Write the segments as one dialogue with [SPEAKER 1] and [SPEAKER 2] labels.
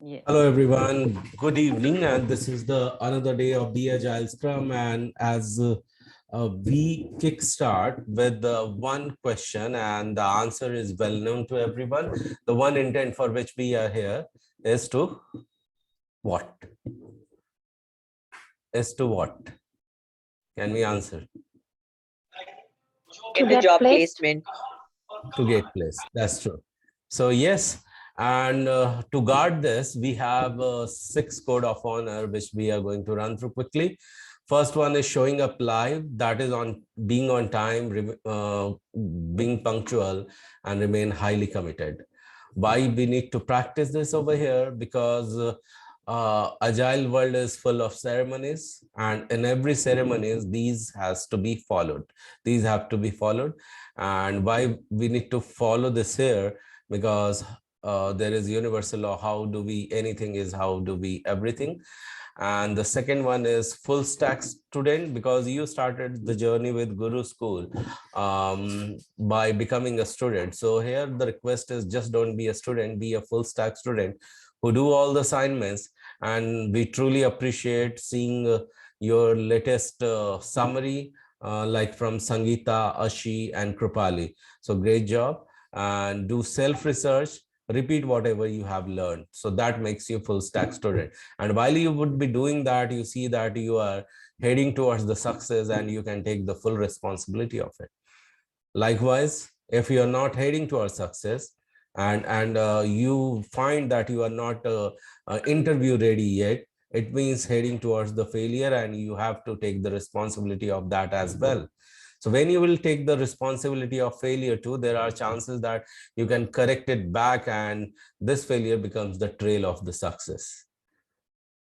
[SPEAKER 1] Yeah.
[SPEAKER 2] Hello everyone, good evening, and this is the another day of the Agile Scrum. And as we kickstart with one question, and the answer is well known to everyone. The one intent for which we are here is to what? Is to what? Can we answer?
[SPEAKER 3] Get a job placement.
[SPEAKER 2] To get place. That's true. So yes, and to guard this, we have 6 code of honor which we are going to run through quickly. First one is showing up live, that is on being on time, being punctual, and remain highly committed. Why we need to practice this over here? Because agile world is full of ceremonies, and in every ceremonies these has to be followed. These have to be followed. And why we need to follow this here? Because there is universal law, how do we anything is how do we everything. And the second one is full stack student, because you started the journey with Guru School by becoming a student. So here the request is just don't be a student, be a full stack student who do all the assignments. And we truly appreciate seeing your latest summary like from Sangeeta, Ashi, and Krupali. So great job. And do self-research, repeat whatever you have learned. So that makes you full stack student. And while you would be doing that, you see that you are heading towards the success and you can take the full responsibility of it. Likewise, if you are not heading towards success and you find that you are not interview ready yet, it means heading towards the failure, and you have to take the responsibility of that as well. So when you will take the responsibility of failure too, there are chances that you can correct it back, and this failure becomes the trail of the success.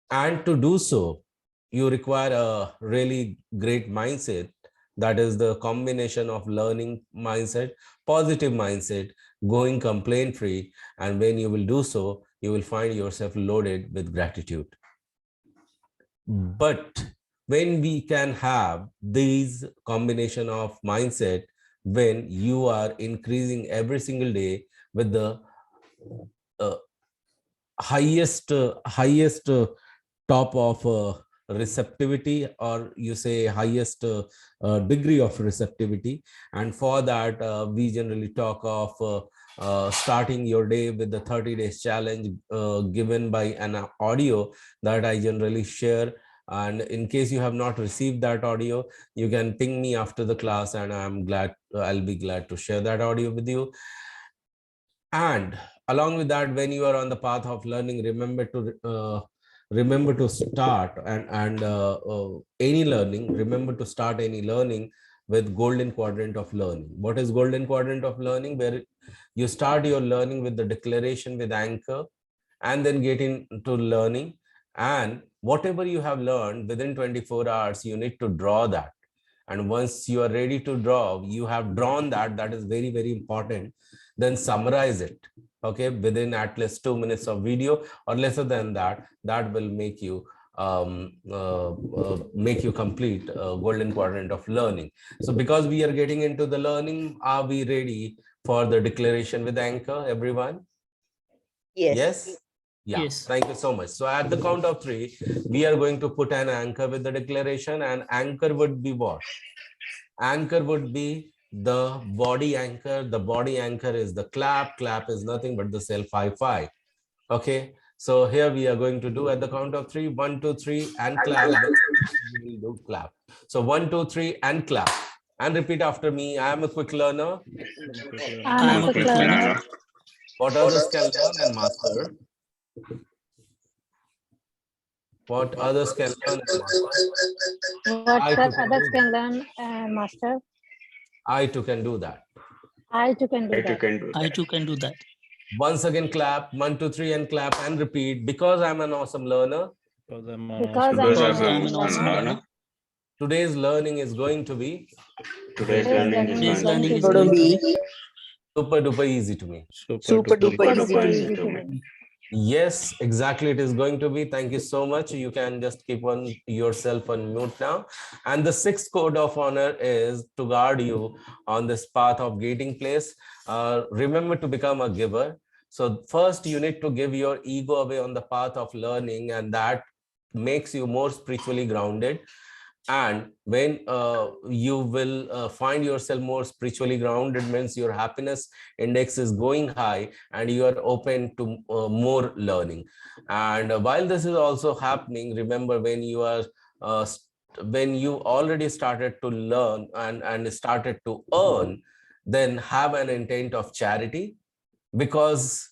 [SPEAKER 2] And to do so, you require a really great mindset. That is the combination of learning mindset, positive mindset, going complaint free. And when you will do so, you will find yourself loaded with gratitude. But when we can have these combination of mindset, when you are increasing every single day with the uh, highest top of receptivity, or you say highest degree of receptivity. And for that we generally talk of starting your day with the 30 days challenge given by an audio that I generally share. And in case you have not received that audio, you can ping me after the class, and I'll be glad to share that audio with you. And along with that, when you are on the path of learning, remember to start and any learning. Remember to start any learning with golden quadrant of learning. What is golden quadrant of learning? Where you start your learning with the declaration with anchor, and then get into learning. And whatever you have learned within 24 hours, you need to draw that. And once you are ready to draw, you have drawn that, that is very, very important. Then summarize it, okay, within at least 2 minutes of video or lesser than that. That will make you complete golden quadrant of learning. So because we are getting into the learning, are we ready for the declaration with anchor, everyone? Yes. Yeah, yes. Thank you so much. So at the count of 3, we are going to put an anchor with the declaration. And anchor would be what? Anchor would be the body anchor. The body anchor is the clap. Clap is nothing but the self high five. Okay. So here we are going to do at the count of 3, 1, 2, 3, and clap. We will do clap. So 1, 2, 3, and clap. And repeat after me. I am a quick learner.
[SPEAKER 4] I am a quick learner.
[SPEAKER 2] What others can learn and master. What others can learn and master.
[SPEAKER 4] What others can learn and master.
[SPEAKER 2] I too can do that.
[SPEAKER 4] I too can do that.
[SPEAKER 5] I too can do that.
[SPEAKER 2] Once again, clap. 1, 2, 3, and clap and repeat. Because I'm an awesome learner.
[SPEAKER 4] Because I'm an awesome learner.
[SPEAKER 2] Today's learning is going to be.
[SPEAKER 5] Today's learning is going
[SPEAKER 3] to be
[SPEAKER 2] super duper easy to me.
[SPEAKER 3] super duper easy to me.
[SPEAKER 2] Yes, exactly. It is going to be. Thank you so much. You can just keep on yourself on mute now. And the 6th code of honor is to guard you on this path of getting place. Remember to become a giver. So first you need to give your ego away on the path of learning, and that makes you more spiritually grounded. And when you will find yourself more spiritually grounded, means your happiness index is going high and you are open to more learning. And while this is also happening, remember, when you are when you already started to learn and started to earn, then have an intent of charity, because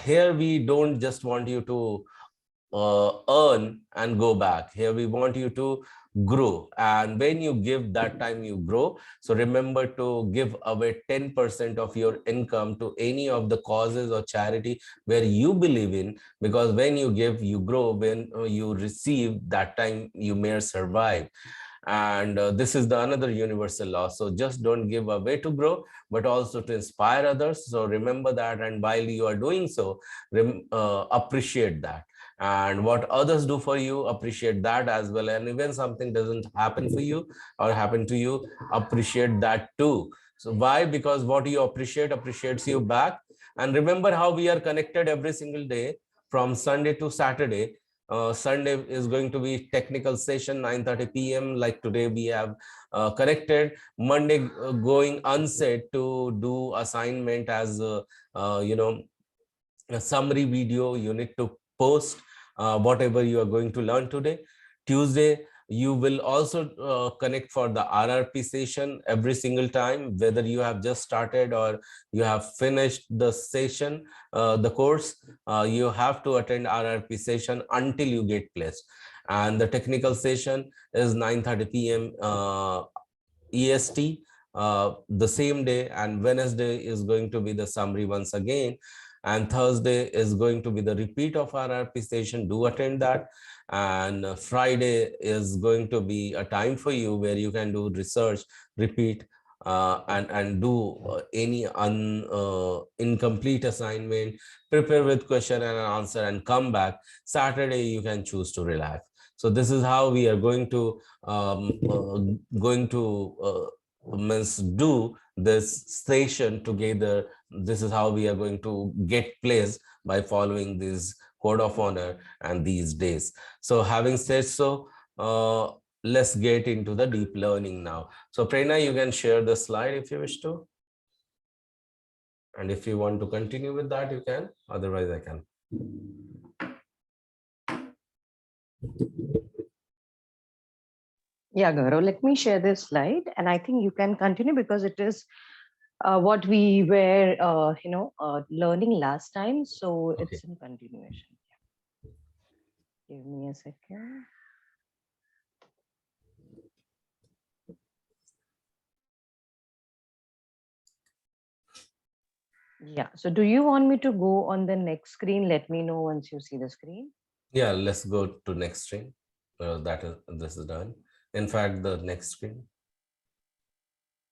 [SPEAKER 2] here we don't just want you to earn and go back. Here we want you to grow, and when you give, that time you grow. So remember to give away 10% of your income to any of the causes or charity where you believe in, because when you give, you grow. When you receive, that time you may survive. And this is the another universal law. So just don't give away to grow, but also to inspire others. So remember that, and while you are doing so, appreciate that. And what others do for you, appreciate that as well. And even something doesn't happen for you or happen to you, appreciate that too. So why? Because what you appreciate appreciates you back. And remember how we are connected every single day from Sunday to Saturday. Sunday is going to be technical session 9:30 p.m. like today we have connected. Monday going unsaid to do assignment as you know, a summary video you need to post whatever you are going to learn today. Tuesday you will also connect for the RRP session every single time, whether you have just started or you have finished the session, the course, you have to attend RRP session until you get placed. And the technical session is 9:30 p.m. EST the same day. And Wednesday is going to be the summary once again, and Thursday is going to be the repeat of our RP session. Do attend that. And Friday is going to be a time for you where you can do research, repeat, and do any incomplete assignment, prepare with question and answer, and come back. Saturday you can choose to relax. So this is how we are going to means do this session together. This is how we are going to get placed, by following this code of honor and these days. So having said so, let's get into the deep learning now. So Prerna, you can share the slide if you wish to. And if you want to continue with that, you can. Otherwise, I can.
[SPEAKER 1] Yeah, Gaurav, let me share this slide, and I think you can continue because it is what we were, learning last time. So
[SPEAKER 2] Okay.
[SPEAKER 1] it's in continuation. Give me a second. Yeah. So do you want me to go on the next screen? Let me know once you see the screen.
[SPEAKER 2] Yeah, let's go to next screen. This is done. In fact, the next screen.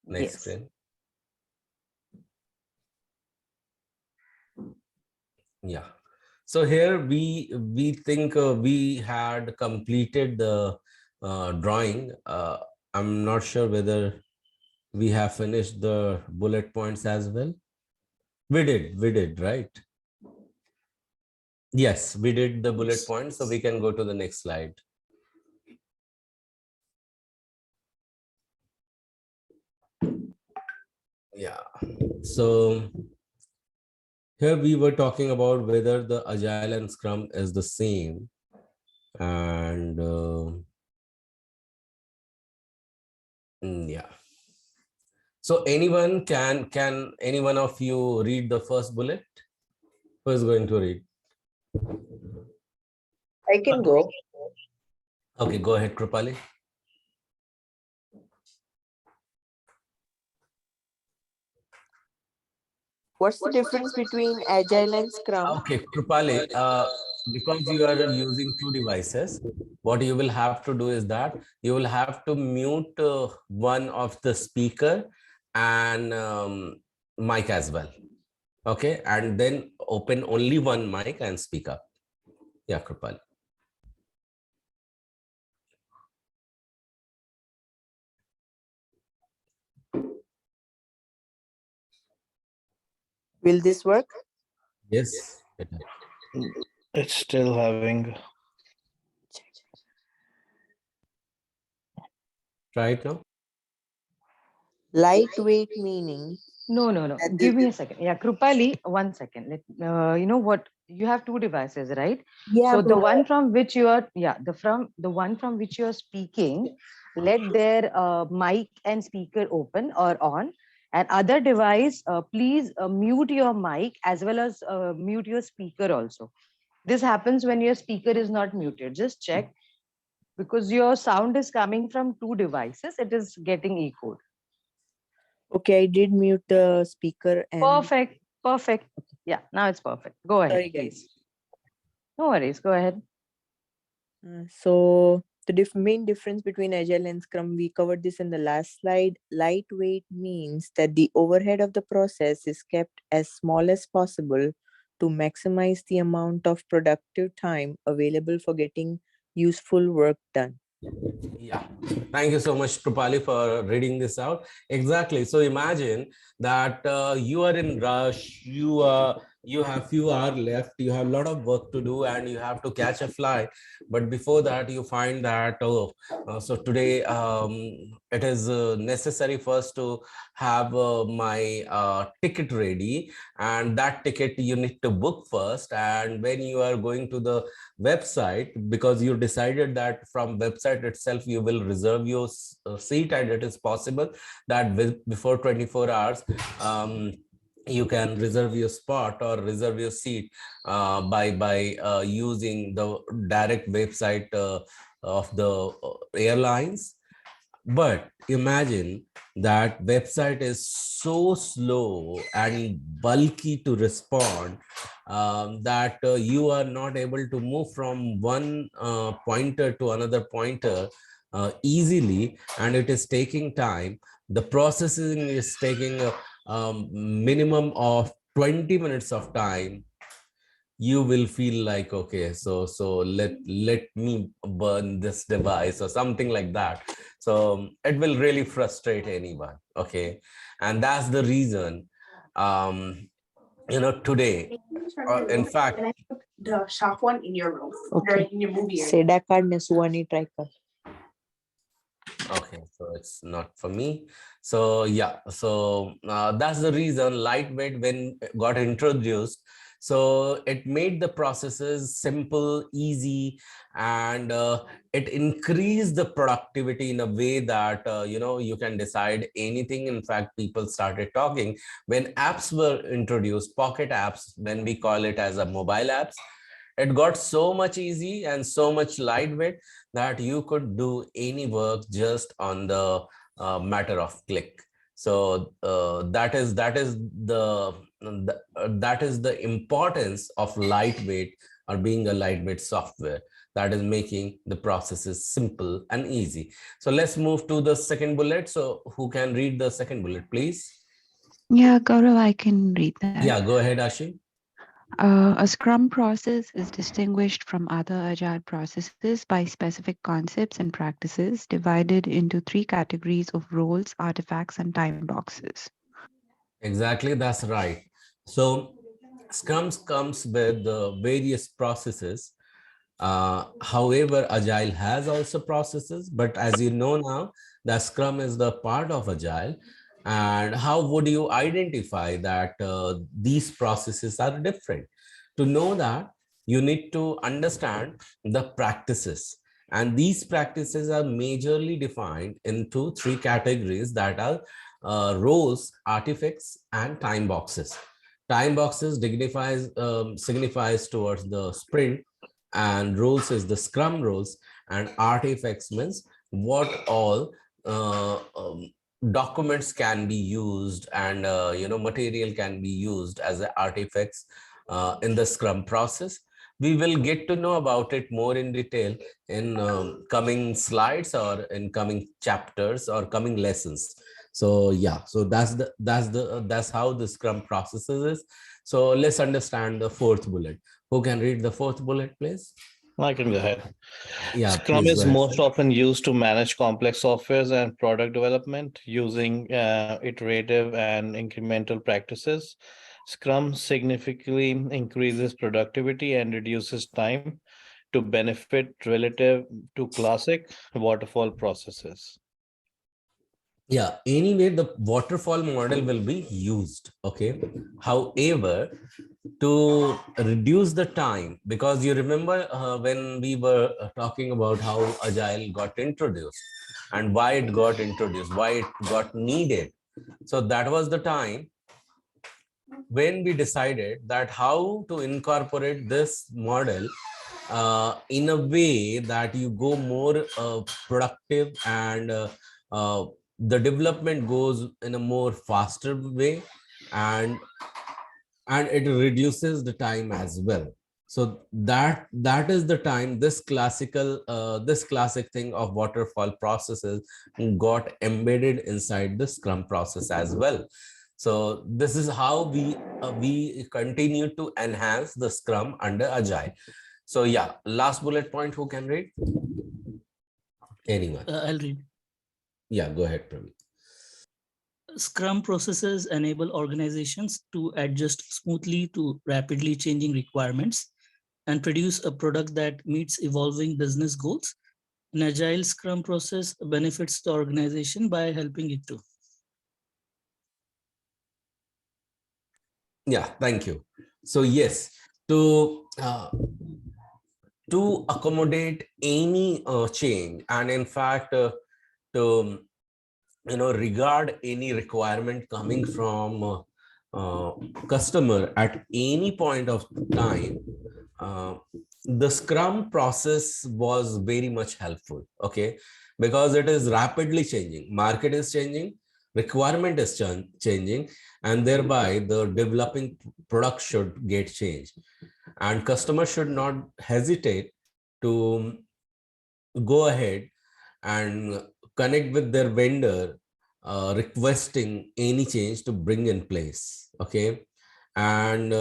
[SPEAKER 2] Next
[SPEAKER 1] Yes.
[SPEAKER 2] screen. Yeah. So here we think we had completed the drawing. I'm not sure whether we have finished the bullet points as well. We did, right? Yes, we did the bullet points. So we can go to the next slide. Yeah. So here we were talking about whether the Agile and Scrum is the same. And yeah. So anyone can any one of you read the first bullet? Who is going to read?
[SPEAKER 3] I can go.
[SPEAKER 2] Okay, go ahead, Krupali.
[SPEAKER 3] What's the difference between Agile and Scrum?
[SPEAKER 2] Okay, Krupali, because you are using two devices, what you will have to do is that you will have to mute one of the speaker and mic as well. Okay, and then open only one mic and speak up. Yeah, Krupali.
[SPEAKER 3] Will this work?
[SPEAKER 2] Yes.
[SPEAKER 4] It's still having.
[SPEAKER 2] Try it now.
[SPEAKER 3] Lightweight meaning
[SPEAKER 1] No.
[SPEAKER 3] that
[SPEAKER 1] Give me
[SPEAKER 3] the,
[SPEAKER 1] a second. Yeah, Krupali, 1 second. You know what? You have two devices, right?
[SPEAKER 3] yeah,
[SPEAKER 1] So the
[SPEAKER 3] bro.
[SPEAKER 1] one from which you are, yeah, the one from which you are speaking, let their mic and speaker open or on. And other device, please mute your mic as well as mute your speaker also. This happens when your speaker is not muted. Just check because your sound is coming from two devices. It is getting echoed.
[SPEAKER 3] Okay, I did mute the speaker and
[SPEAKER 1] Perfect. Yeah, now it's perfect. Go ahead,
[SPEAKER 3] sorry
[SPEAKER 1] please.
[SPEAKER 3] guys.
[SPEAKER 1] No worries. Go ahead.
[SPEAKER 3] So the main difference between Agile and Scrum, we covered this in the last slide. Lightweight means that the overhead of the process is kept as small as possible to maximize the amount of productive time available for getting useful work done.
[SPEAKER 2] Yeah, thank you so much, Krupali, for reading this out. Exactly. So imagine that you are in rush, you have few hours left, you have a lot of work to do, and you have to catch a flight. But before that, you find that so today it is necessary first to have my ticket ready, and that ticket you need to book first. And when you are going to the website, because you decided that from website itself you will reserve your seat, and it is possible that before 24 hours you can reserve your spot or reserve your seat by using the direct website of the airlines. But imagine that website is so slow and bulky to respond, that you are not able to move from one pointer to another pointer easily, and it is taking time. The processing is taking a minimum of 20 minutes of time. You will feel like, okay, so let me burn this device or something like that. So it will really frustrate anyone. Okay, and that's the reason today, in fact.
[SPEAKER 3] The shop one in your room. Okay. In your movie. Seda card na suwani try ka.
[SPEAKER 2] Okay, so it's not for me. So yeah, so that's the reason lightweight when got introduced. So it made the processes simple, easy, and it increased the productivity in a way that you can decide anything. In fact, people started talking when apps were introduced, pocket apps, when we call it as a mobile apps. It got so much easy and so much lightweight that you could do any work just on the matter of click. So that is the importance of lightweight, or being a lightweight software, that is making the processes simple and easy. So let's move to the second bullet. So who can read the second bullet, please?
[SPEAKER 6] Yeah, Gaurav, I can read that.
[SPEAKER 2] Yeah, go ahead, Ashim.
[SPEAKER 6] A Scrum process is distinguished from other Agile processes by specific concepts and practices divided into three categories of roles, artifacts, and time boxes.
[SPEAKER 2] Exactly, that's right. So Scrum comes with various processes. However, Agile has also processes, but as you know now, the Scrum is the part of Agile. And how would you identify that these processes are different? To know that, you need to understand the practices. And these practices are majorly defined into three categories, that are roles, artifacts, and time boxes. Time boxes signifies towards the sprint, and roles is the Scrum roles, and artifacts means what all documents can be used, and material can be used as artifacts in the Scrum process. We will get to know about it more in detail in coming slides, or in coming chapters, or coming lessons. So yeah, so that's how the Scrum processes is. So let's understand the fourth bullet. Who can read the fourth bullet, please?
[SPEAKER 4] I can go ahead.
[SPEAKER 2] Yeah,
[SPEAKER 4] Scrum
[SPEAKER 2] please go
[SPEAKER 4] is
[SPEAKER 2] ahead,
[SPEAKER 4] most
[SPEAKER 2] sir.
[SPEAKER 4] often used to manage complex softwares and product development using iterative and incremental practices. Scrum significantly increases productivity and reduces time to benefit relative to classic waterfall processes.
[SPEAKER 2] Yeah, anyway, the waterfall model will be used. Okay. However, to reduce the time, because you remember when we were talking about how Agile got introduced and why it got introduced, why it got needed. So that was the time when we decided that how to incorporate this model in a way that you go more productive and the development goes in a more faster way, and it reduces the time as well. So that is the time this classic thing of waterfall processes got embedded inside the Scrum process as well. So this is how we continue to enhance the Scrum under Agile. So yeah, last bullet point, who can read? Anyone?
[SPEAKER 5] I'll read.
[SPEAKER 2] Yeah, go ahead, Praveen.
[SPEAKER 5] Scrum processes enable organizations to adjust smoothly to rapidly changing requirements and produce a product that meets evolving business goals. An agile Scrum process benefits the organization by helping it to.
[SPEAKER 2] Yeah, thank you. So yes, to accommodate any change, and in fact to regard any requirement coming from customer at any point of time, uh, the Scrum process was very much helpful. Okay, because it is rapidly changing, market is changing, requirement is changing, and thereby the developing product should get changed, and customers should not hesitate to go ahead and connect with their vendor requesting any change to bring in place. Okay, and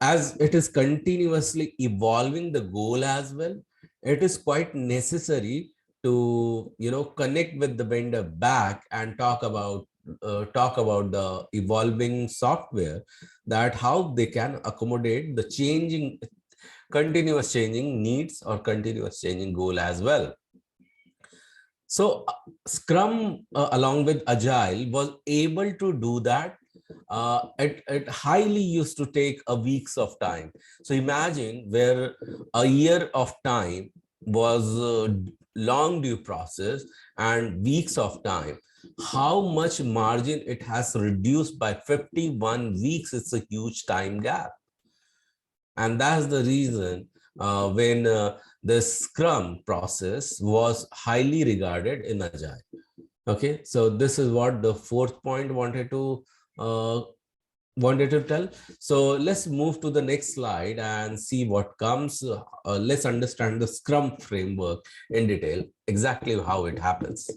[SPEAKER 2] as it is continuously evolving the goal as well, it is quite necessary to connect with the vendor back and talk about the evolving software, that how they can accommodate the continuous changing needs or continuous changing goal as well. So Scrum along with Agile was able to do that. It highly used to take a weeks of time. So imagine where a year of time was a long due process and weeks of time, how much margin it has reduced by 51 weeks. It's a huge time gap. And that's the reason when the Scrum process was highly regarded in Agile. Okay, so this is what the fourth point wanted to tell. So let's move to the next slide and see what comes. Let's understand the Scrum framework in detail, exactly how it happens.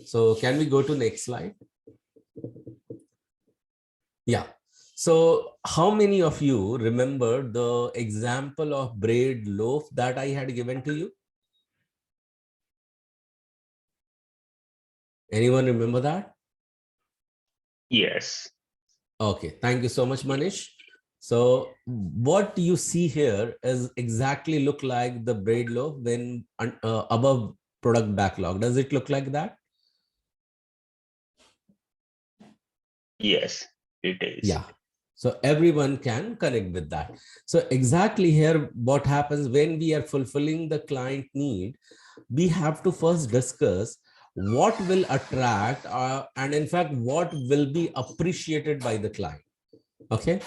[SPEAKER 2] So can we go to next slide? Yeah. So how many of you remember the example of bread loaf that I had given to you? Anyone remember that?
[SPEAKER 7] Yes.
[SPEAKER 2] Okay, thank you so much, Manish. So what you see here is exactly look like the bread loaf when above product backlog. Does it look like that?
[SPEAKER 7] Yes, it is.
[SPEAKER 2] Yeah. So everyone can connect with that. So exactly here, what happens when we are fulfilling the client need, we have to first discuss what will attract and in fact, what will be appreciated by the client. Okay.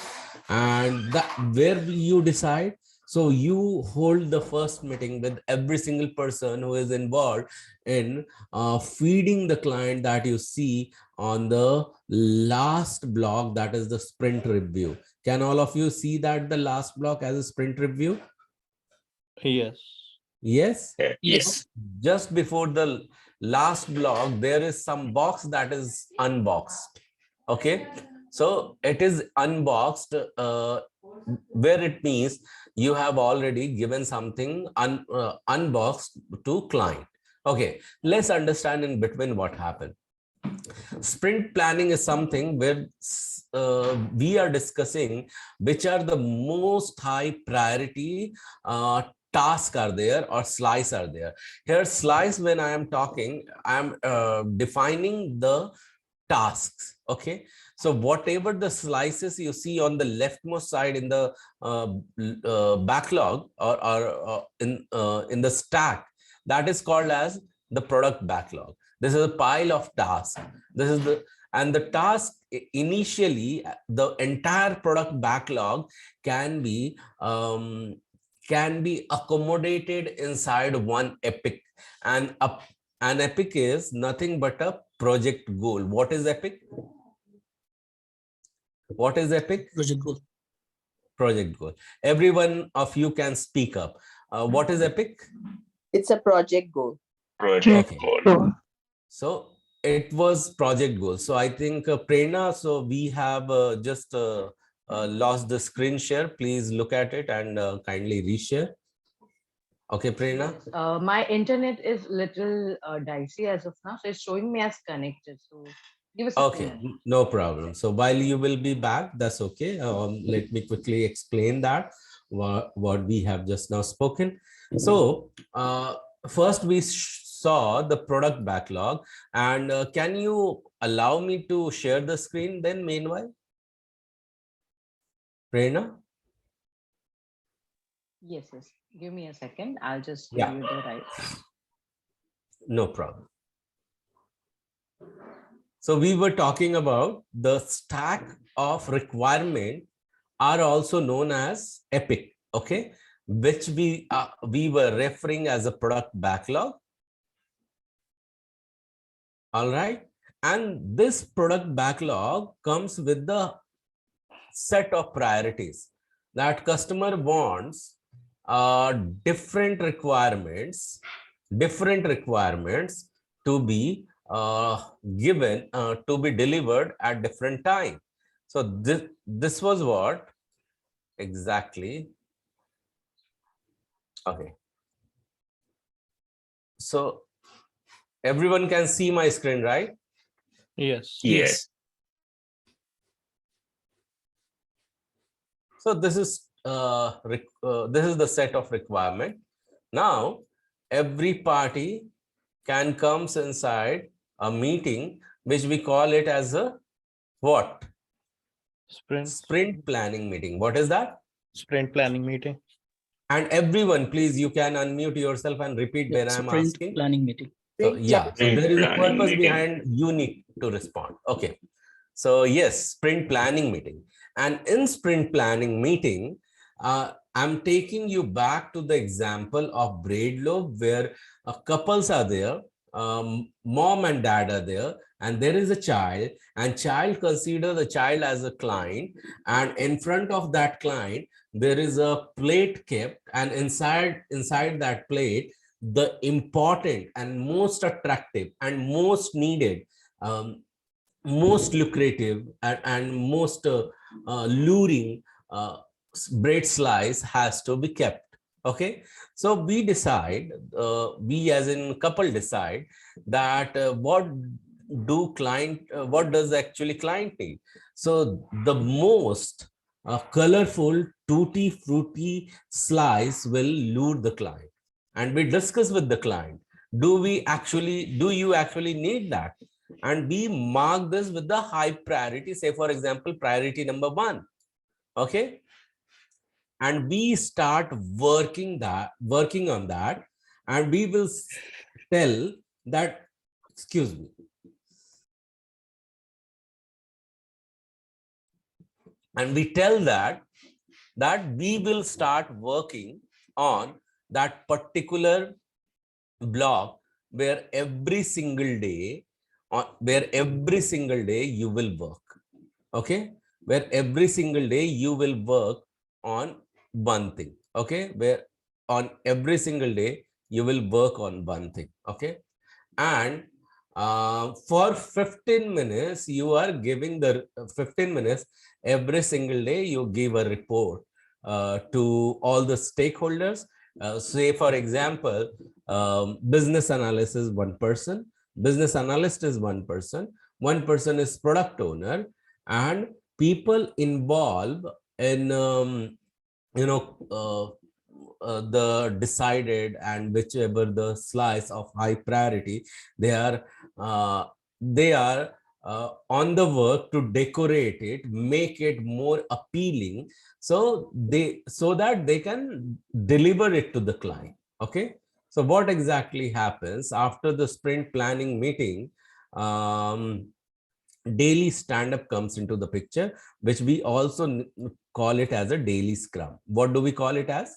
[SPEAKER 2] And that where will you decide? So you hold the first meeting with every single person who is involved in feeding the client that you see on the last block, that is the sprint review. Can all of you see that the last block as a sprint review?
[SPEAKER 4] Yes.
[SPEAKER 2] Yes.
[SPEAKER 5] Yes.
[SPEAKER 2] Just before the last block, there is some box that is unboxed. Okay. So it is unboxed, where it means you have already given something unboxed to client. Okay. Let's understand in between what happened. Sprint planning is something where we are discussing which are the most high priority task are there or slice are there. Here slice, when I am talking, I am defining the tasks. Okay, so whatever the slices you see on the leftmost side in the backlog or in the stack, that is called as the product backlog. This is a pile of tasks. This is the, and the task initially, the entire product backlog can be accommodated inside one epic. And an epic is nothing but a project goal. What is epic? What is epic?
[SPEAKER 5] Project goal.
[SPEAKER 2] Project goal. Every one of you can speak up. What is epic?
[SPEAKER 3] It's a project goal.
[SPEAKER 7] Project goal.
[SPEAKER 2] So it was project goal. So I think Prerna, so we have just lost the screen share. Please look at it and kindly reshare. Okay, Prerna.
[SPEAKER 1] My internet is little dicey as of now, so it's showing me as connected. So give us a
[SPEAKER 2] Okay, no problem. So while you will be back, that's okay. Let me quickly explain that what we have just now spoken. So first we saw the product backlog, and can you allow me to share the screen then meanwhile? Prerna?
[SPEAKER 1] Yes, yes. Give me a second. I'll just give
[SPEAKER 2] Yeah.
[SPEAKER 1] you the right.
[SPEAKER 2] No problem. So we were talking about the stack of requirement are also known as epic, okay, which we were referring as a product backlog. All right, and this product backlog comes with the set of priorities that customer wants different requirements to be given to be delivered at different time. So this was what exactly. Okay, so everyone can see my screen, right?
[SPEAKER 4] Yes.
[SPEAKER 7] Yes.
[SPEAKER 2] So this is the set of requirement. Now every party can comes inside a meeting, which we call it as a what? Sprint planning meeting. What is that?
[SPEAKER 4] Sprint planning meeting.
[SPEAKER 2] And everyone, please, you can unmute yourself and repeat when I'm
[SPEAKER 5] Sprint
[SPEAKER 2] asking.
[SPEAKER 5] planning meeting.
[SPEAKER 2] So yeah, so
[SPEAKER 7] Sprint
[SPEAKER 2] there is a
[SPEAKER 7] planning
[SPEAKER 2] purpose
[SPEAKER 7] meeting.
[SPEAKER 2] behind you need to respond. Okay. So yes, sprint planning meeting. And in sprint planning meeting, I'm taking you back to the example of braid loaf where couples are there, mom and dad are there, and there is a child, and child consider the child as a client, and in front of that client there is a plate kept, and inside that plate the important and most attractive and most needed, most lucrative and most luring bread slice has to be kept. Okay, so we decide, we as in couple decide that what does actually client need. So the most colorful tutti frutti slice will lure the client, and we discuss with the client, do you actually need that? And we mark this with the high priority, say for example priority number 1. Okay, and we start working on that, and we will tell that, excuse me, and we tell that we will start working on that particular block where every single day you will work. Okay, where every single day you will work on one thing. Okay, where on every single day you will work on one thing. Okay, and for 15 minutes you are giving the 15 minutes every single day, you give a report to all the stakeholders. Say for example, business analyst is one person, business analyst is one person is product owner, and people involved in the decided and whichever the slice of high priority, they are uh, they are on the work to decorate it, make it more appealing, so that they can deliver it to the client. Okay, so what exactly happens after the sprint planning meeting? Daily stand-up comes into the picture, which we also call it as a daily scrum. What do we call it as?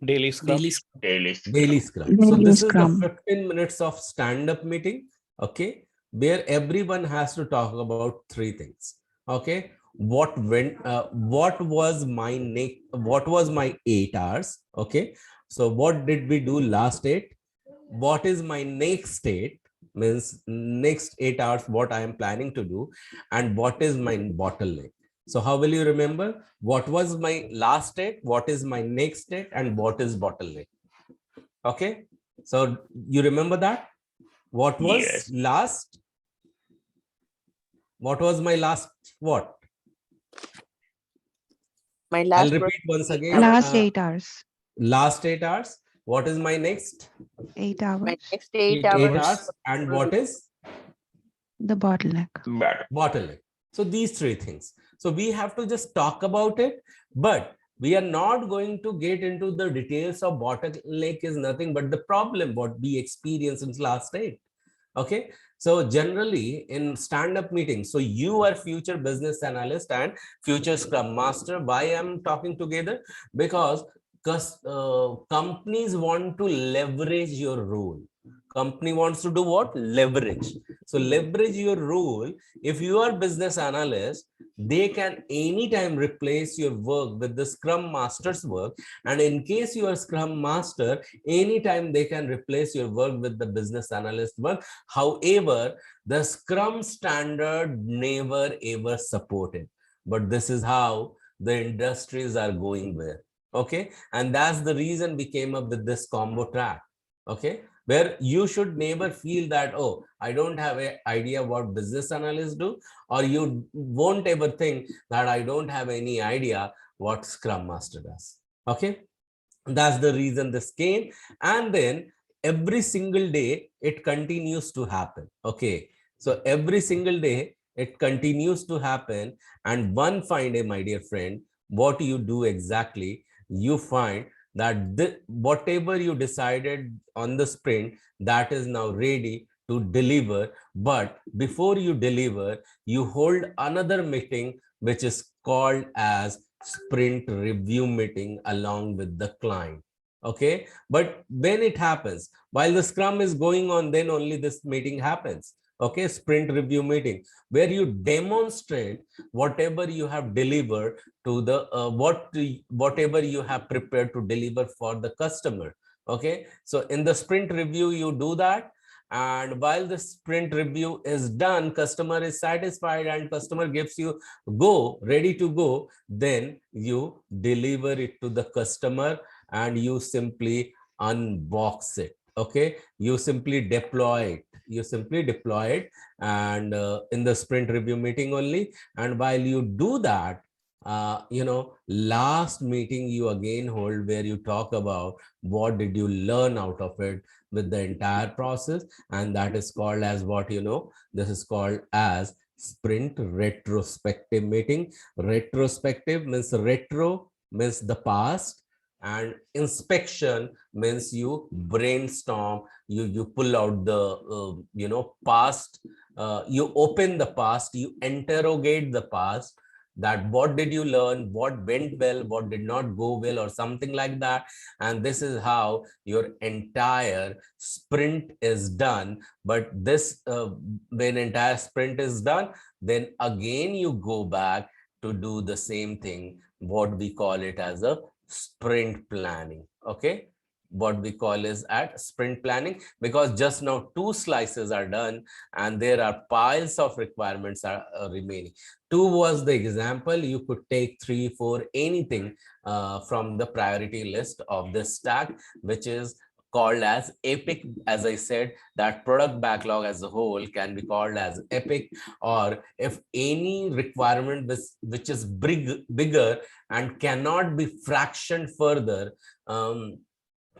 [SPEAKER 4] Daily Scrum.
[SPEAKER 2] Daily scrum. So
[SPEAKER 7] Daily
[SPEAKER 2] this is the
[SPEAKER 7] Scrum.
[SPEAKER 2] 15 minutes of stand-up meeting, okay, where everyone has to talk about three things. Okay, what was my 8 hours? Okay, so what did we do last 8? What is my next 8? Means next 8 hours, what I am planning to do, and what is my bottleneck. So how will you remember? What was my last 8? What is my next 8? And what is bottleneck? Okay, so you remember that? What was last? What was my last what?
[SPEAKER 3] My
[SPEAKER 2] I'll
[SPEAKER 3] last
[SPEAKER 2] repeat once again.
[SPEAKER 6] Last 8 hours.
[SPEAKER 2] Last 8 hours. What is my next?
[SPEAKER 6] 8
[SPEAKER 3] my
[SPEAKER 6] hours.
[SPEAKER 3] next 8
[SPEAKER 2] 8
[SPEAKER 3] hours.
[SPEAKER 2] hours. And what is?
[SPEAKER 6] The bottleneck.
[SPEAKER 2] Bottleneck. So these three things. So we have to just talk about it, but we are not going to get into the details of bottleneck is nothing but the problem what we experienced in last 8. Okay, so generally in stand-up meetings, so you are future business analyst and future scrum master. Why I'm talking together? Because companies want to leverage your role. Company wants to do what? Leverage. So leverage your role. If you are business analyst, they can anytime replace your work with the scrum master's work. And in case you are scrum master, anytime they can replace your work with the business analyst work. However, the scrum standard never ever supported. But this is how the industries are going there. Okay, and that's the reason we came up with this combo track. Okay, where you should never feel that, oh, I don't have an idea what business analysts do, or you won't ever think that I don't have any idea what Scrum Master does. Okay, that's the reason this came. And then every single day it continues to happen. Okay, so every single day it continues to happen. And one fine day, my dear friend, what you do exactly, you find that whatever you decided on the sprint, that is now ready to deliver. But before you deliver, you hold another meeting which is called as sprint review meeting along with the client. Okay, but when it happens while the scrum is going on, then only this meeting happens. Okay, sprint review meeting, where you demonstrate whatever you have delivered to the whatever you have prepared to deliver for the customer. Okay, so in the sprint review you do that, and while the sprint review is done, customer is satisfied and customer gives you go, ready to go, then you deliver it to the customer and you simply unbox it. Okay, you simply deploy it, and in the sprint review meeting only. And while you do that, last meeting you again hold, where you talk about what did you learn out of it with the entire process, and that is called as what, this is called as sprint retrospective meeting. Retrospective means retro means the past, and inspection means you brainstorm, you pull out the past, you open the past, you interrogate the past, that what did you learn, what went well, what did not go well, or something like that. And this is how your entire sprint is done. But this when entire sprint is done, then again you go back to do the same thing, what we call it as a sprint planning. Okay, what we call is at sprint planning, because just now 2 slices are done and there are piles of requirements are remaining. 2 was the example. You could take 3, 4, anything from the priority list of this stack, which is called as epic. As I said, that product backlog as a whole can be called as epic, or if any requirement which is bigger and cannot be fractioned further,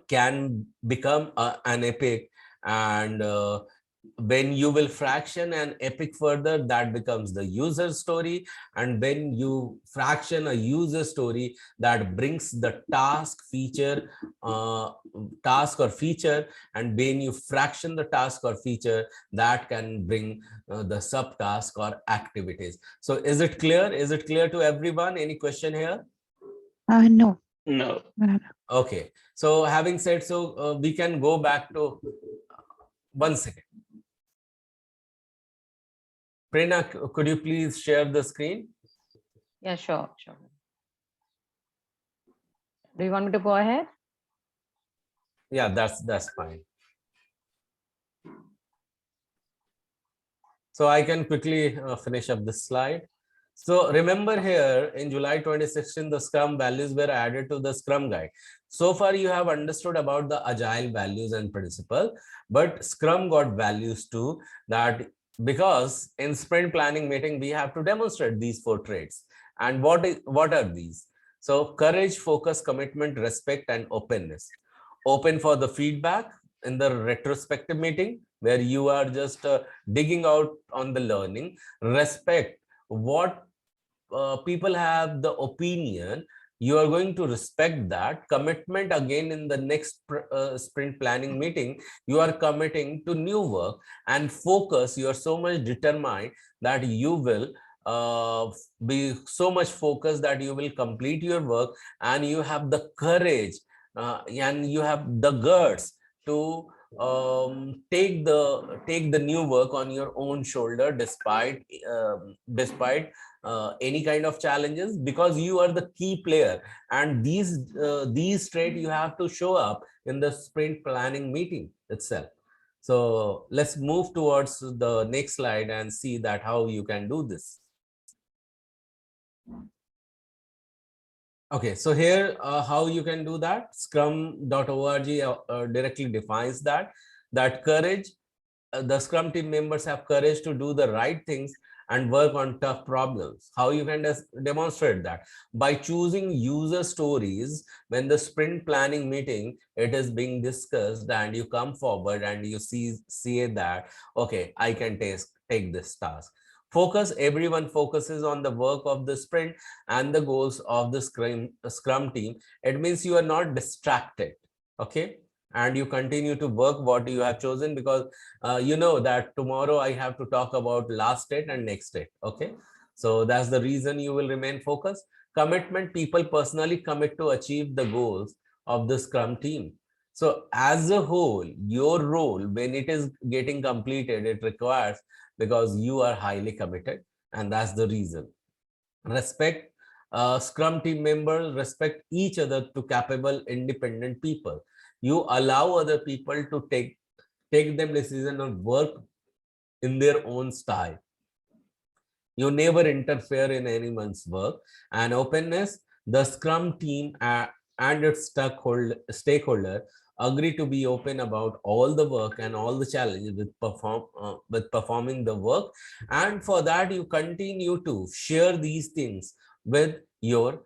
[SPEAKER 2] can become an epic. And when you will fraction an epic further, that becomes the user story. And when you fraction a user story, that brings the task or feature. And when you fraction the task or feature, that can bring the subtask or activities. So is it clear? Is it clear to everyone? Any question here?
[SPEAKER 6] No.
[SPEAKER 7] No.
[SPEAKER 2] Okay. So having said so, we can go back to 1 second. Prerna, could you please share the screen?
[SPEAKER 1] Yeah, sure. Do you want me to go ahead?
[SPEAKER 2] Yeah, that's fine. So I can quickly finish up this slide. So remember here in July 2016, the Scrum values were added to the Scrum guide. So far you have understood about the Agile values and principle, but Scrum got values too, that because in sprint planning meeting, we have to demonstrate these 4 traits. And what are these? So courage, focus, commitment, respect, and openness. Open for the feedback in the retrospective meeting, where you are just digging out on the learning. Respect what people have the opinion, you are going to respect that. Commitment, again, in the next sprint planning meeting, you are committing to new work. And focus, you are so much determined that you will be so much focused that you will complete your work, and you have the courage and you have the guts to take the new work on your own shoulder, despite any kind of challenges, because you are the key player. And these traits you have to show up in the sprint planning meeting itself. So let's move towards the next slide and see that how you can do this. Okay, so here how you can do that. Scrum.org directly defines that courage, the Scrum team members have courage to do the right things and work on tough problems. How you can demonstrate that? By choosing user stories. When the sprint planning meeting, it is being discussed, and you come forward and you see that, okay, I can take this task. Focus, everyone focuses on the work of the sprint and the goals of the Scrum team. It means you are not distracted, okay? And you continue to work what you have chosen, because you know that tomorrow I have to talk about last date and next date, okay? So that's the reason you will remain focused. Commitment, people personally commit to achieve the goals of the Scrum team. So as a whole, your role, when it is getting completed, it requires, because you are highly committed, and that's the reason. Respect, Scrum team members respect each other to capable, independent people. You allow other people to take them decision or work in their own style. You never interfere in anyone's work. And openness, the Scrum team and its stakeholder agree to be open about all the work and all the challenges with performing the work. And for that, you continue to share these things with your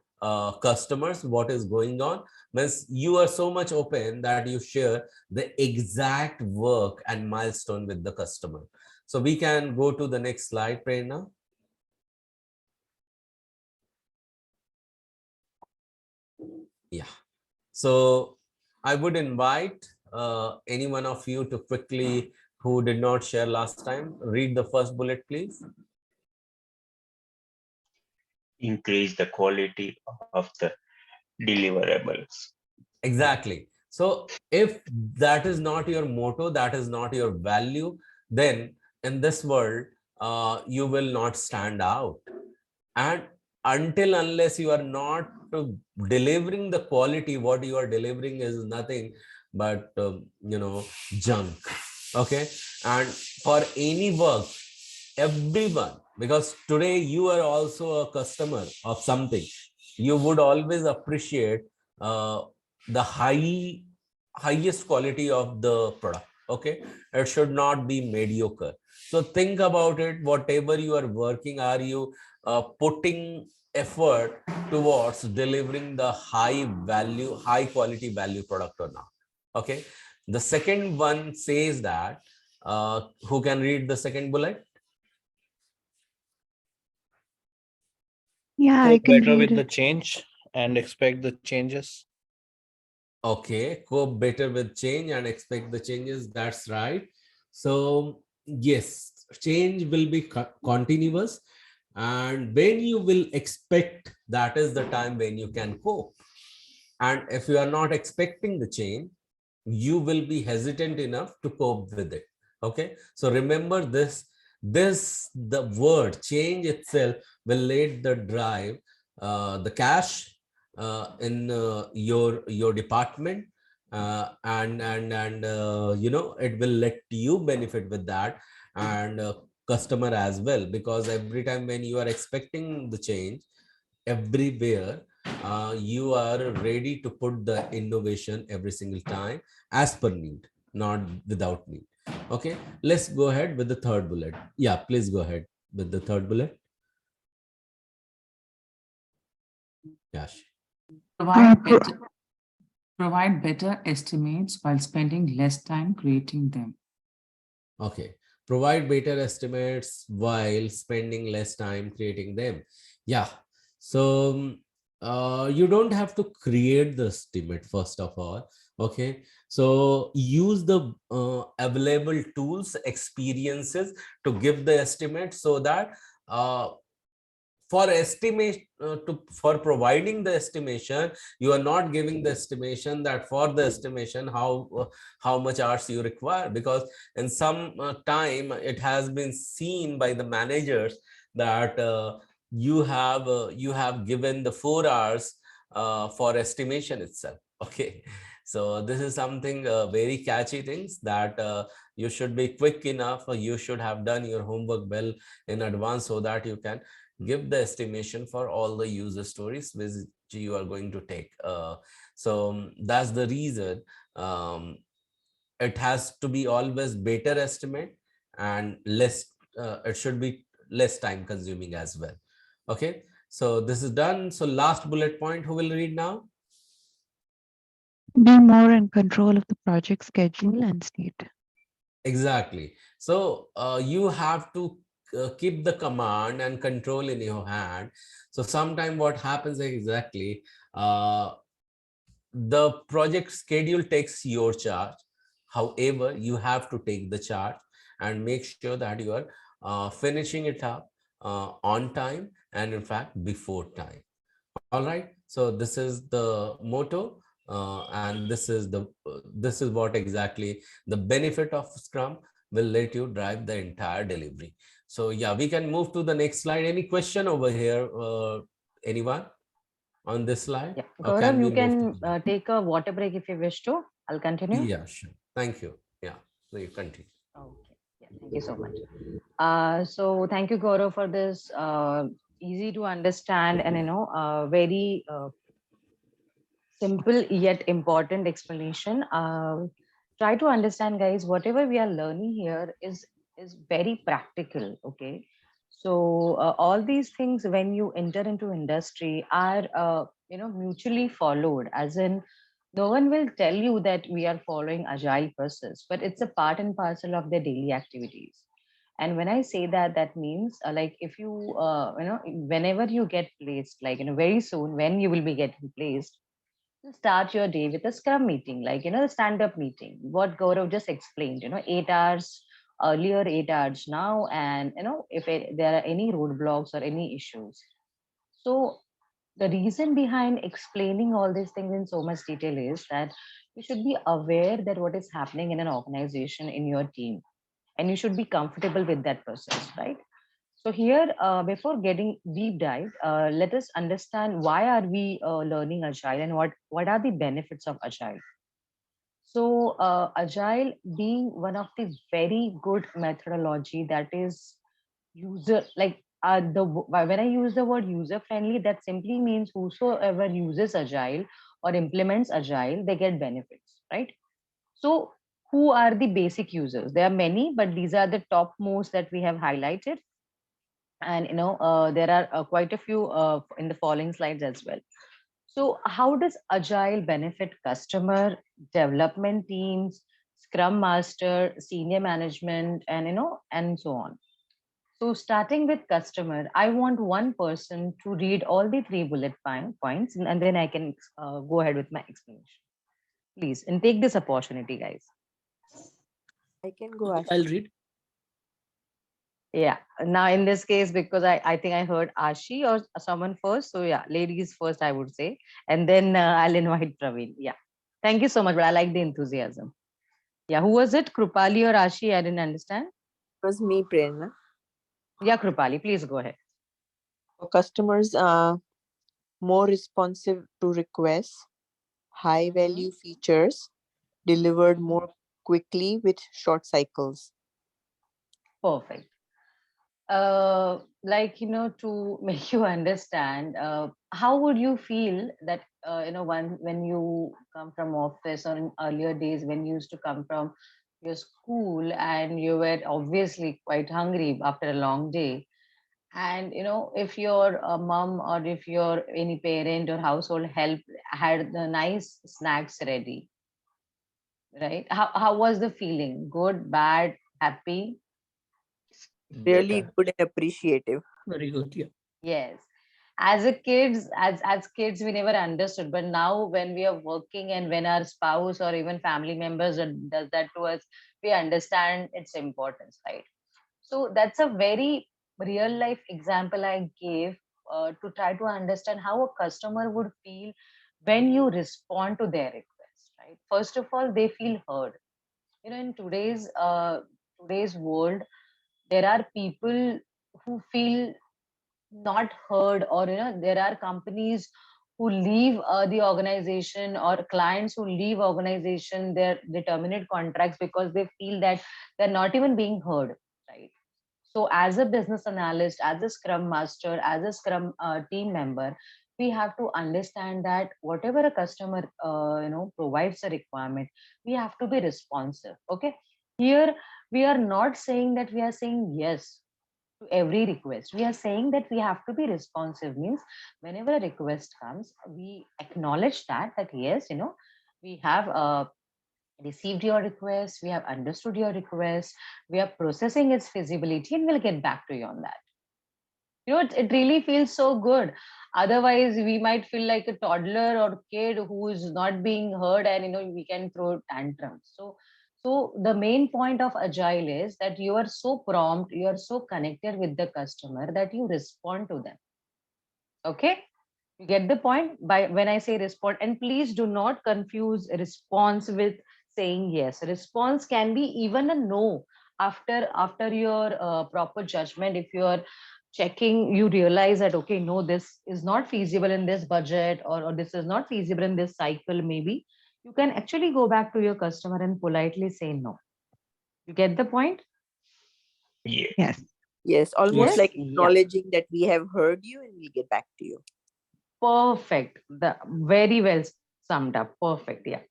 [SPEAKER 2] customers, what is going on. Means you are so much open that you share the exact work and milestone with the customer. So we can go to the next slide, Prerna. Yeah. So I would invite any one of you to quickly, who did not share last time, read the first bullet, please.
[SPEAKER 7] Increase the quality of the deliverables.
[SPEAKER 2] Exactly. So if that is not your motto, that is not your value, then in this world, you will not stand out. And unless you are not delivering the quality, what you are delivering is nothing but junk. Okay. And for any work, everyone, because today you are also a customer of something, you would always appreciate the high highest quality of the product. Okay, it should not be mediocre. So think about it. Whatever you are working, are you putting effort towards delivering the high value, high quality value product or not? Okay. The second one says that, who can read the second bullet?
[SPEAKER 6] Yeah, I
[SPEAKER 4] Cope
[SPEAKER 6] can
[SPEAKER 4] better
[SPEAKER 6] read
[SPEAKER 4] with the
[SPEAKER 6] it.
[SPEAKER 4] change and expect the changes.
[SPEAKER 2] Okay, cope better with change and expect the changes. That's right. So yes, change will be continuous, and when you will expect, that is the time when you can cope. And if you are not expecting the change, you will be hesitant enough to cope with it. Okay, so remember this. The word change itself will let the drive the cash in your department, and you know, it will let you benefit with that, and customer as well, because every time when you are expecting the change everywhere, you are ready to put the innovation every single time as per need, not without need. Okay, let's go ahead with the third bullet. Yeah, please go ahead with the third bullet. Yash.
[SPEAKER 8] Provide better, provide better estimates while spending less time creating them.
[SPEAKER 2] Okay, provide better estimates while spending less time creating them. Yeah, so you don't have to create the estimate first of all. Okay, so use the available tools, experiences to give the estimate, so that uh, for estimate for providing the estimation, you are not giving the estimation that for the estimation how much hours you require, because in some time it has been seen by the managers that you have given the 4 hours for estimation itself. Okay, so this is something very catchy things that you should be quick enough, or you should have done your homework well in advance, so that you can give the estimation for all the user stories which you are going to take. So that's the reason it has to be always better estimate, and less it should be less time consuming as well. Okay, so this is done. So last bullet point, who will read now?
[SPEAKER 6] Be more in control of the project schedule and state.
[SPEAKER 2] Exactly. So you have to keep the command and control in your hand. So sometime what happens exactly, the project schedule takes your charge. However, you have to take the charge and make sure that you are finishing it up on time, and in fact before time. All right, so this is the motto, and this is what exactly the benefit of Scrum will let you drive the entire delivery. So yeah, we can move to the next slide. Any question over here, anyone on this slide,
[SPEAKER 1] Yeah,
[SPEAKER 2] or can
[SPEAKER 1] Gaurav,
[SPEAKER 2] we
[SPEAKER 1] you
[SPEAKER 2] move to
[SPEAKER 1] can
[SPEAKER 2] the next?
[SPEAKER 1] take a water break if you wish to. I'll continue.
[SPEAKER 2] Yeah, sure. Thank you. Yeah, so you continue.
[SPEAKER 1] Okay. Yeah, thank you so much. So thank you, Gaurav, for this easy to understand and very simple yet important explanation. Try to understand, guys. Whatever we are learning here is very practical. Okay, so all these things when you enter into industry are mutually followed. As in, no one will tell you that we are following agile process, but it's a part and parcel of their daily activities. And when I say that, that means like if whenever you get placed, like very soon when you will be getting placed, start your day with a scrum meeting, like the stand-up meeting, what Gaurav just explained, 8 hours earlier, 8 hours now, and if there are any roadblocks or any issues. So the reason behind explaining all these things in so much detail is that you should be aware that what is happening in an organization, in your team, and you should be comfortable with that process, right? So here, before getting deep dive, let us understand why are we learning Agile, and what are the benefits of Agile. So Agile being one of the very good methodology that is user like when I use the word user friendly, that simply means whosoever uses Agile or implements Agile, they get benefits, right? So who are the basic users? There are many, but these are the top most that we have highlighted. And there are quite a few in the following slides as well. So how does Agile benefit customer, development teams, Scrum Master, senior management, and and so on? So starting with customer, I want one person to read all the three bullet points, and then I can go ahead with my explanation. Please, and take this opportunity, guys.
[SPEAKER 3] I can go ask.
[SPEAKER 5] I'll read.
[SPEAKER 1] Yeah. Now in this case, because I think I heard Ashi or someone first. So yeah, ladies first, I would say. And then I'll invite Praveen. Yeah. Thank you so much. But I like the enthusiasm. Yeah. Who was it? Krupali or Ashi? I didn't understand.
[SPEAKER 3] It was me, Prerna.
[SPEAKER 1] Yeah, Krupali, please go ahead.
[SPEAKER 3] Customers are more responsive to requests, high value features delivered more quickly with short cycles.
[SPEAKER 1] Perfect. Like to make you understand, how would you feel that when you come from office, or in earlier days when you used to come from your school and you were obviously quite hungry after a long day, and if your mom or if your any parent or household help had the nice snacks ready, right? How was the feeling? Good, bad, happy?
[SPEAKER 3] Really
[SPEAKER 2] Better.
[SPEAKER 3] good and appreciative.
[SPEAKER 5] Very good. Yeah.
[SPEAKER 1] Yes. As a kids, as kids, we never understood. But now when we are working and when our spouse or even family members does that to us, we understand its importance, right? So that's a very real life example I gave to try to understand how a customer would feel when you respond to their request, right? First of all, they feel heard. In today's world, there are people who feel not heard, or there are companies who leave the organization, or clients who leave organization they terminate contracts because they feel that they're not even being heard, right? So as a business analyst, as a scrum master, as a scrum team member, we have to understand that whatever a customer provides a requirement, we have to be responsive. Okay, here we are not saying that we are saying yes to every request. We are saying that we have to be responsive, means whenever a request comes, we acknowledge that yes, we have received your request, we have understood your request, we are processing its feasibility, and we'll get back to you on that. It really feels so good. Otherwise, we might feel like a toddler or kid who is not being heard, and we can throw tantrums. So the main point of Agile is that you are so prompt, you are so connected with the customer that you respond to them. Okay, you get the point by when I say respond. And please do not confuse response with saying yes. Response can be even a no. After your proper judgment, if you're checking, you realize that okay, no, this is not feasible in this budget, or this is not feasible in this cycle, maybe you can actually go back to your customer and politely say no. You get the point?
[SPEAKER 7] Yeah.
[SPEAKER 6] Yes.
[SPEAKER 3] Yes, almost
[SPEAKER 1] Yes.
[SPEAKER 3] like
[SPEAKER 1] Yeah.
[SPEAKER 3] acknowledging that we have heard you and we'll get back to you.
[SPEAKER 1] Perfect. The very well summed up. Perfect. Yeah.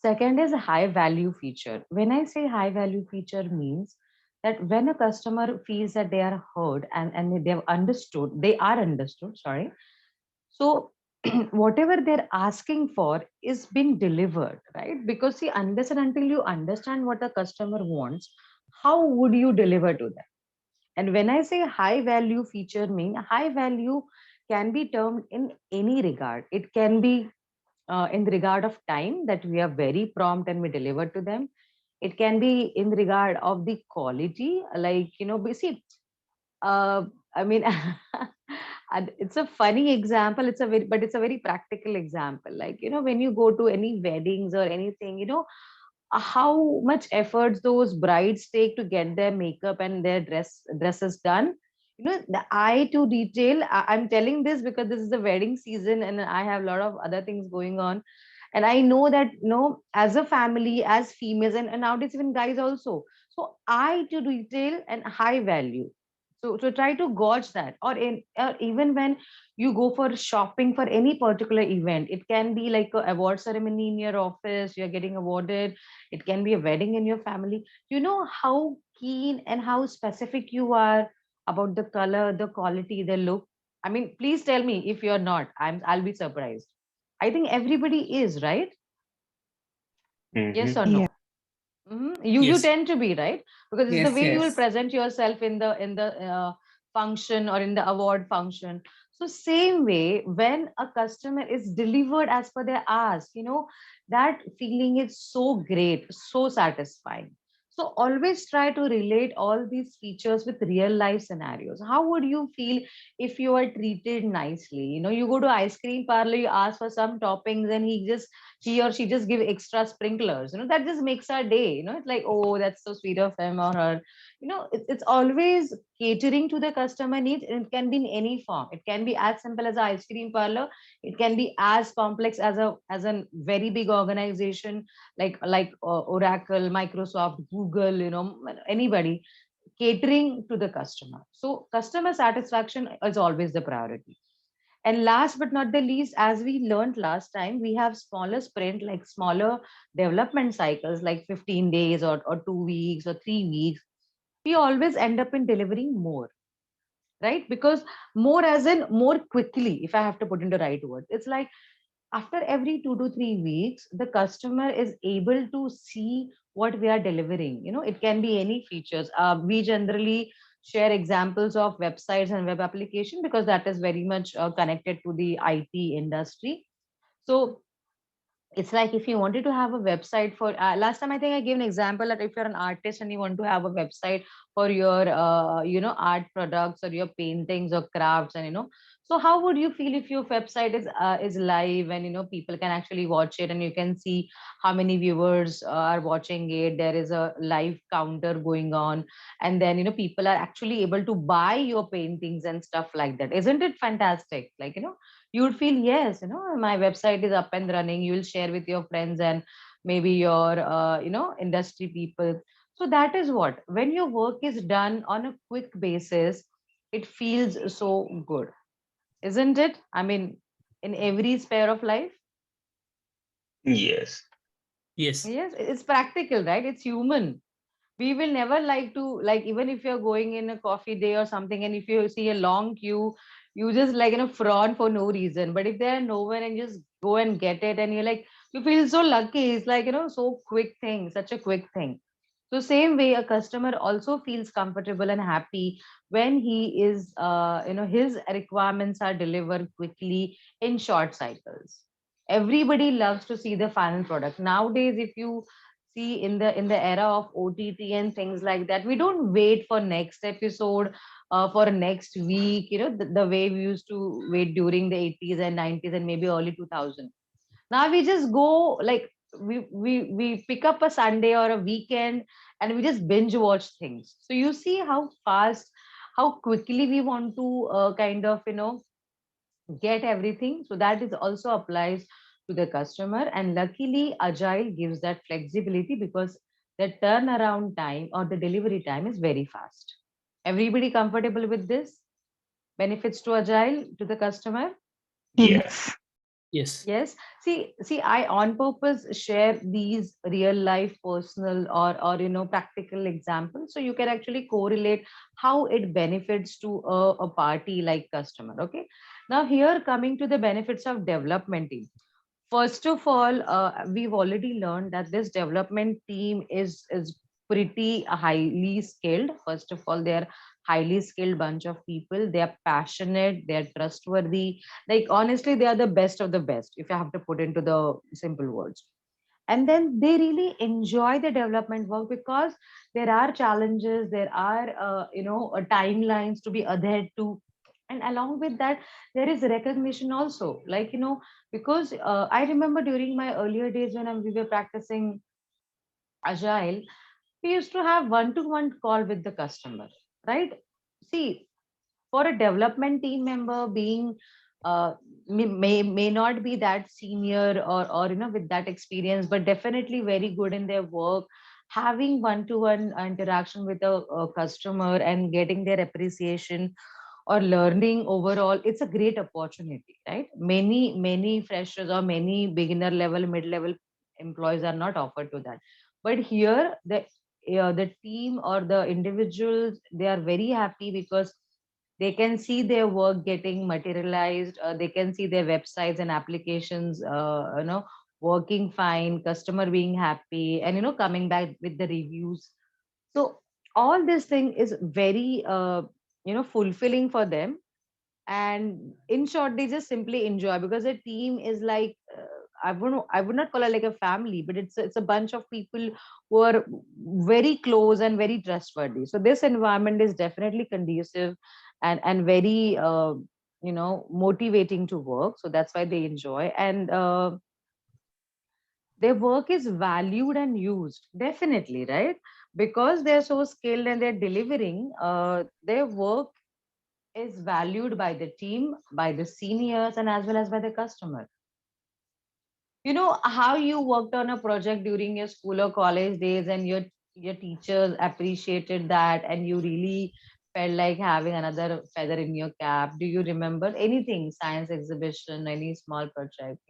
[SPEAKER 1] Second is a high value feature. When I say high value feature, means that when a customer feels that they are heard, and they are understood, sorry. So whatever they're asking for is being delivered, right? Because see, unless and until you understand what a customer wants, how would you deliver to them? And when I say high value feature, mean high value can be termed in any regard. It can be in the regard of time, that we are very prompt and we deliver to them. It can be in regard of the quality, like see, I mean, and it's a funny example. It's a very practical example. Like when you go to any weddings or anything, how much efforts those brides take to get their makeup and their dresses done. The eye to detail. I'm telling this because this is the wedding season and I have a lot of other things going on, and I know that as a family, as females, and nowadays even guys also, so eye to detail and high value. So try to gauge that. Or even when you go for shopping for any particular event, it can be like a award ceremony in your office, you're getting awarded, it can be a wedding in your family. You know how keen and how specific you are about the color, the quality, the look. I mean, please tell me if you're not. I'll be surprised. I think everybody is, right? Yes
[SPEAKER 7] Mm-hmm.
[SPEAKER 1] or
[SPEAKER 6] Yeah.
[SPEAKER 1] no? You
[SPEAKER 5] Yes.
[SPEAKER 1] tend to be, right? Because it's the
[SPEAKER 8] Yes,
[SPEAKER 1] way you will
[SPEAKER 8] yes.
[SPEAKER 1] present yourself in the function or in the award function. So same way, when a customer is delivered as per their ask, that feeling is so great, so satisfying. So always try to relate all these features with real life scenarios. How would you feel if you are treated nicely? You go to ice cream parlor, you ask for some toppings, and he or she just give extra sprinklers. That just makes our day. It's like, oh, that's so sweet of him or her. It's always catering to the customer needs, and it can be in any form. It can be as simple as an ice cream parlor. It can be as complex as a very big organization, like Oracle, Microsoft, Google, anybody. Catering to the customer. So customer satisfaction is always the priority. And last but not the least, as we learned last time, we have smaller sprint, like smaller development cycles, like 15 days or 2 weeks or 3 weeks. We always end up in delivering more, right? Because more as in more quickly, if I have to put into right words, it's like after every 2 to 3 weeks, the customer is able to see what we are delivering. It can be any features. We generally share examples of websites and web application because that is very much connected to the IT industry. So it's like if you wanted to have a website for last time, I think I gave an example that if you're an artist and you want to have a website for your art products or your paintings or crafts, and so how would you feel if your website is live, and people can actually watch it, and you can see how many viewers are watching it, there is a live counter going on, and then people are actually able to buy your paintings and stuff like that. Isn't it fantastic? Like, you would feel, yes, my website is up and running. You will share with your friends and maybe your industry people. So that is what, when your work is done on a quick basis, it feels so good, isn't it? I mean, in every sphere of life.
[SPEAKER 7] Yes.
[SPEAKER 5] Yes.
[SPEAKER 1] Yes, it's practical, right? It's human. We will never like to, like, even if you're going in a coffee day or something, and if you see a long queue, you just like frown for no reason. But if there are no one, and just go and get it, and you're like, you feel so lucky. It's like, so quick thing, such a quick thing. So same way, a customer also feels comfortable and happy when he is his requirements are delivered quickly in short cycles. Everybody loves to see the final product nowadays. If you see, in the era of OTT and things like that, we don't wait for next episode, for next week, the way we used to wait during the 80s and 90s and maybe early 2000. Now we just go, like, we pick up a Sunday or a weekend, and we just binge watch things. So you see how fast, how quickly we want to kind of get everything. So that is also applies to the customer, and luckily Agile gives that flexibility, because the turnaround time or the delivery time is very fast. Everybody comfortable with this? Benefits to Agile to the customer?
[SPEAKER 7] Yeah.
[SPEAKER 6] Yes.
[SPEAKER 5] Yes.
[SPEAKER 1] Yes. See, I on purpose share these real life, personal, or practical examples, so you can actually correlate how it benefits to a party like customer. Okay. Now here, coming to the benefits of development team. First of all, we've already learned that this development team is pretty highly skilled. First of all, they're highly skilled bunch of people. They are passionate, they're trustworthy. Like, honestly, they are the best of the best, if I have to put into the simple words. And then they really enjoy the development work, because there are challenges, there are timelines to be adhered to, and along with that, there is recognition also, like, because I remember during my earlier days when we were practicing Agile, we used to have one-to-one call with the customer, right? See, for a development team member, being may not be that senior, or with that experience, but definitely very good in their work, having one-to-one interaction with a customer and getting their appreciation or learning overall, it's a great opportunity, right? Many freshers or many beginner level, mid-level employees are not offered to that. But here, the team or the individuals, they are very happy because they can see their work getting materialized. They can see their websites and applications, working fine, customer being happy, and coming back with the reviews. So all this thing is very fulfilling for them, and in short, they just simply enjoy because the team is like, I would not call it like a family, but it's a bunch of people who are very close and very trustworthy. So this environment is definitely conducive and very motivating to work. So that's why they enjoy, and their work is valued and used, definitely, right? Because they're so skilled and they're delivering, their work is valued by the team, by the seniors, and as well as by the customer. You know how you worked on a project during your school or college days, and your teachers appreciated that, and you really felt like having another feather in your cap. Do you remember anything, science exhibition, any small project,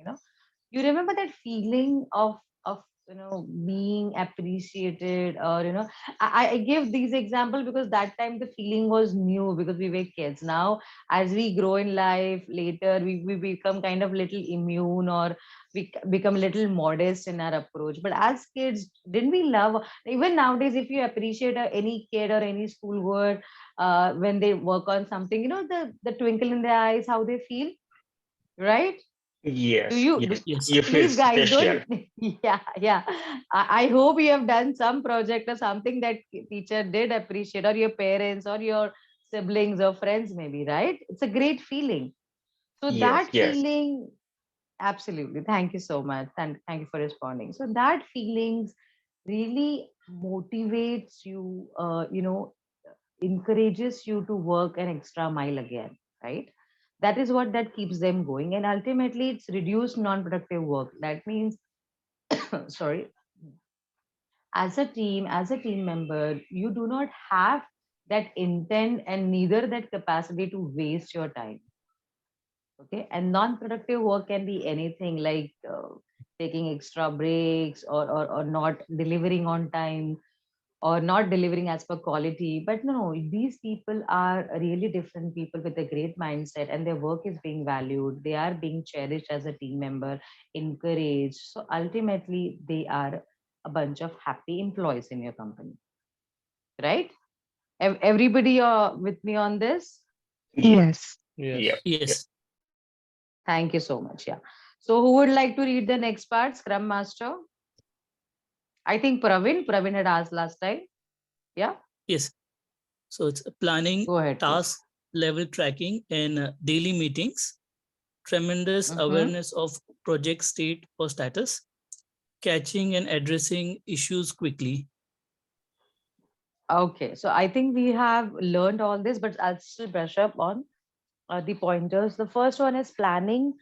[SPEAKER 1] you remember that feeling of being appreciated? Or I give these examples because that time the feeling was new because we were kids. Now as we grow in life later, we become kind of little immune, or we become a little modest in our approach. But as kids, didn't we love? Even nowadays, if you appreciate any kid or any schoolgoer, when they work on something, the twinkle in their eyes, how they feel, right? Do
[SPEAKER 7] Yes,
[SPEAKER 1] you
[SPEAKER 7] yes.
[SPEAKER 5] Yes.
[SPEAKER 7] You feel
[SPEAKER 1] please guys
[SPEAKER 7] special.
[SPEAKER 1] don't? Yeah. I hope you have done some project or something that teacher did appreciate, or your parents or your siblings or friends maybe, right? It's a great feeling. So
[SPEAKER 7] Yes,
[SPEAKER 1] that
[SPEAKER 7] yes.
[SPEAKER 1] feeling, absolutely, thank you so much, and thank you for responding. So that feelings really motivates you, encourages you to work an extra mile again, right? That is what that keeps them going, and ultimately it's reduced non-productive work. That means sorry, as a team member, you do not have that intent and neither that capacity to waste your time. Okay, and non-productive work can be anything like taking extra breaks, or not delivering on time, or not delivering as per quality. But no, these people are really different people with a great mindset, and their work is being valued. They are being cherished as a team member, encouraged. So ultimately, they are a bunch of happy employees in your company, right? Everybody with me on this?
[SPEAKER 6] Yes.
[SPEAKER 7] Yep,
[SPEAKER 4] Yes.
[SPEAKER 7] yep.
[SPEAKER 5] Yes.
[SPEAKER 1] Thank you so much. Yeah. So who would like to read the next part? Scrum Master? I think Praveen had asked last time. Yeah,
[SPEAKER 5] Yes. So it's planning,
[SPEAKER 1] go ahead, please.
[SPEAKER 5] task level tracking, and daily meetings, tremendous
[SPEAKER 1] Mm-hmm.
[SPEAKER 5] awareness of project state or status, catching and addressing issues quickly.
[SPEAKER 1] Okay, so I think we have learned all this, but I'll still brush up on the pointers. The first one is planning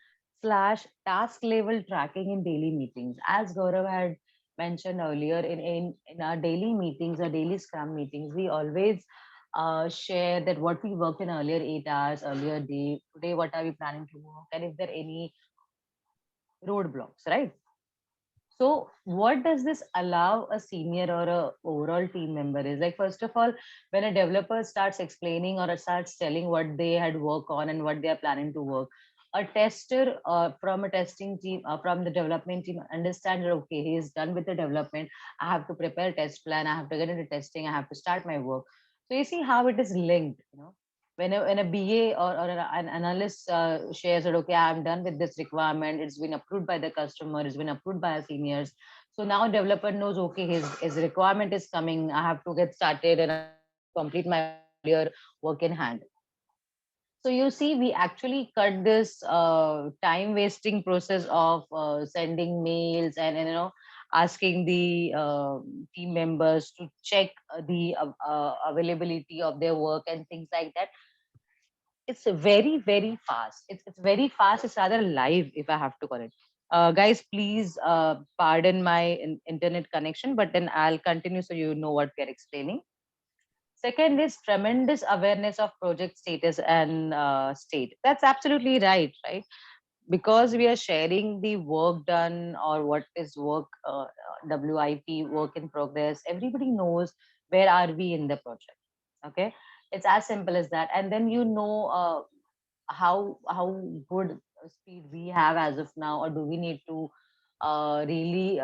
[SPEAKER 1] slash task level tracking in daily meetings. As Gaurav had mentioned earlier, in our daily meetings, our daily Scrum meetings, we always share that what we worked in earlier 8 hours, earlier day, today, what are we planning to work, and if there are any roadblocks, right? So what does this allow a senior or a overall team member is like, first of all, when a developer starts explaining or starts telling what they had worked on and what they are planning to work, a tester from a testing team, from the development team understand that, okay, he is done with the development. I have to prepare a test plan. I have to get into testing. I have to start my work. So you see how it is linked, when a BA or an analyst shares that, okay, I'm done with this requirement, it's been approved by the customer, it's been approved by our seniors. So now developer knows, okay, his requirement is coming. I have to get started and I have to complete my earlier work in hand. So you see, we actually cut this time wasting process of sending mails and asking the team members to check the availability of their work and things like that. It's very fast. It's very fast. It's rather live, if I have to call it. Guys, please pardon my internet connection, but then I'll continue so you know what we're explaining. Second is tremendous awareness of project status and state. That's absolutely right, right? Because we are sharing the work done or what is work, WIP, work in progress. Everybody knows where are we in the project. Okay, it's as simple as that. And then you know how good speed we have as of now, or do we need to really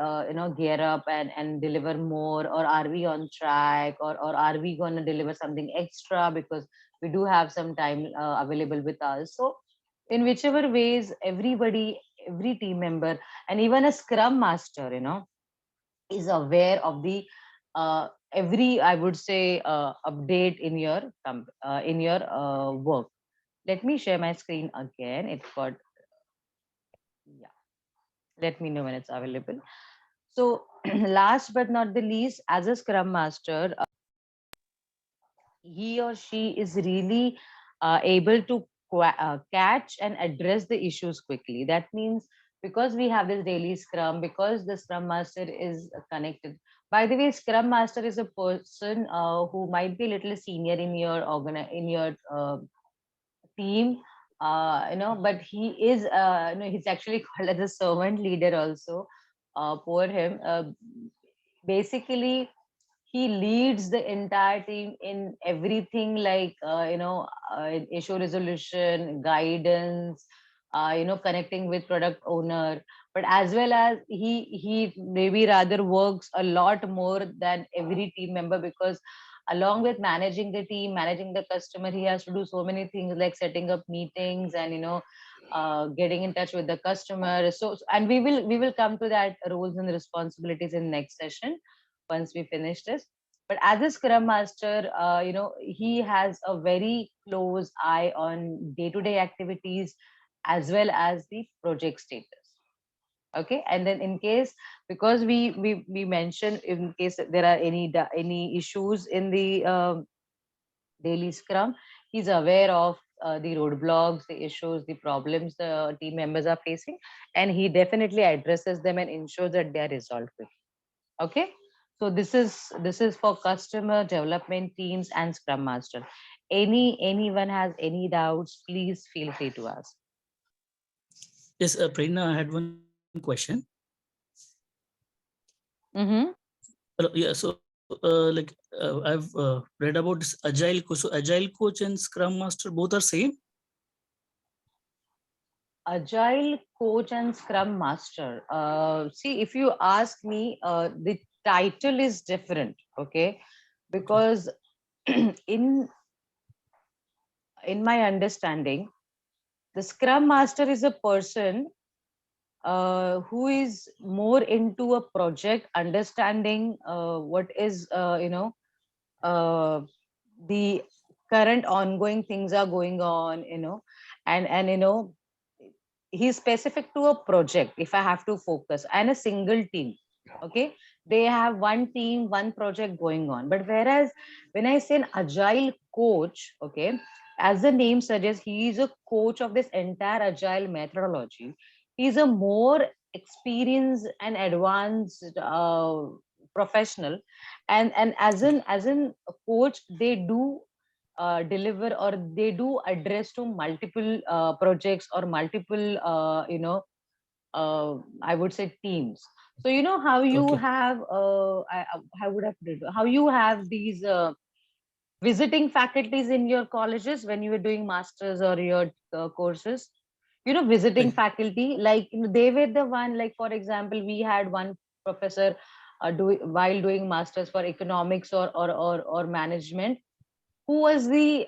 [SPEAKER 1] gear up and deliver more, or are we on track, or are we going to deliver something extra because we do have some time available with us. So in whichever ways, everybody, every team member, and even a scrum master, is aware of the every, I would say, update in your work. Let me share my screen again. It got, yeah. Let me know when it's available. So last but not the least, as a scrum master, he or she is really able to catch and address the issues quickly. That means because we have this daily scrum, because the scrum master is connected. By the way, scrum master is a person who might be a little senior in your team, but he is, he's actually called as a servant leader also. Poor him. Basically, he leads the entire team in everything, like issue resolution, guidance, connecting with product owner, but as well as he maybe rather works a lot more than every team member, because along with managing the team, managing the customer, he has to do so many things like setting up meetings and getting in touch with the customer. So, and we will come to that roles and responsibilities in next session once we finish this. But as a scrum master, he has a very close eye on day-to-day activities as well as the project status. Okay, and then in case, because we mentioned, in case there are any issues in the daily scrum, he's aware of the roadblocks, the issues, the problems the team members are facing, and he definitely addresses them and ensures that they are resolved quickly. Okay, so this is for customer development teams and scrum master. Anyone has any doubts, please feel free to ask.
[SPEAKER 5] Yes, Prerna, I had one question.
[SPEAKER 1] Mm-hmm.
[SPEAKER 5] Yeah, so I've read about this agile coach. So agile coach and scrum master both are same?
[SPEAKER 1] Agile coach and scrum master, see, if you ask me, the title is different. Okay, because in my understanding, the scrum master is a person who is more into a project, understanding what is the current ongoing things are going on, and he's specific to a project. If I have to focus, and a single team, okay, they have one team, one project going on. But whereas when I say an agile coach, okay, as the name suggests, he is a coach of this entire agile methodology. He's a more experienced and advanced professional, and as in a coach, they do deliver, or they do address to multiple projects or multiple I would say teams. So how you
[SPEAKER 5] Okay.
[SPEAKER 1] have I would have put it, how you have these visiting faculties in your colleges when you were doing masters or your courses, visiting
[SPEAKER 5] Right.
[SPEAKER 1] faculty, like they were the one, like for example, we had one professor while doing masters for economics or management, who was the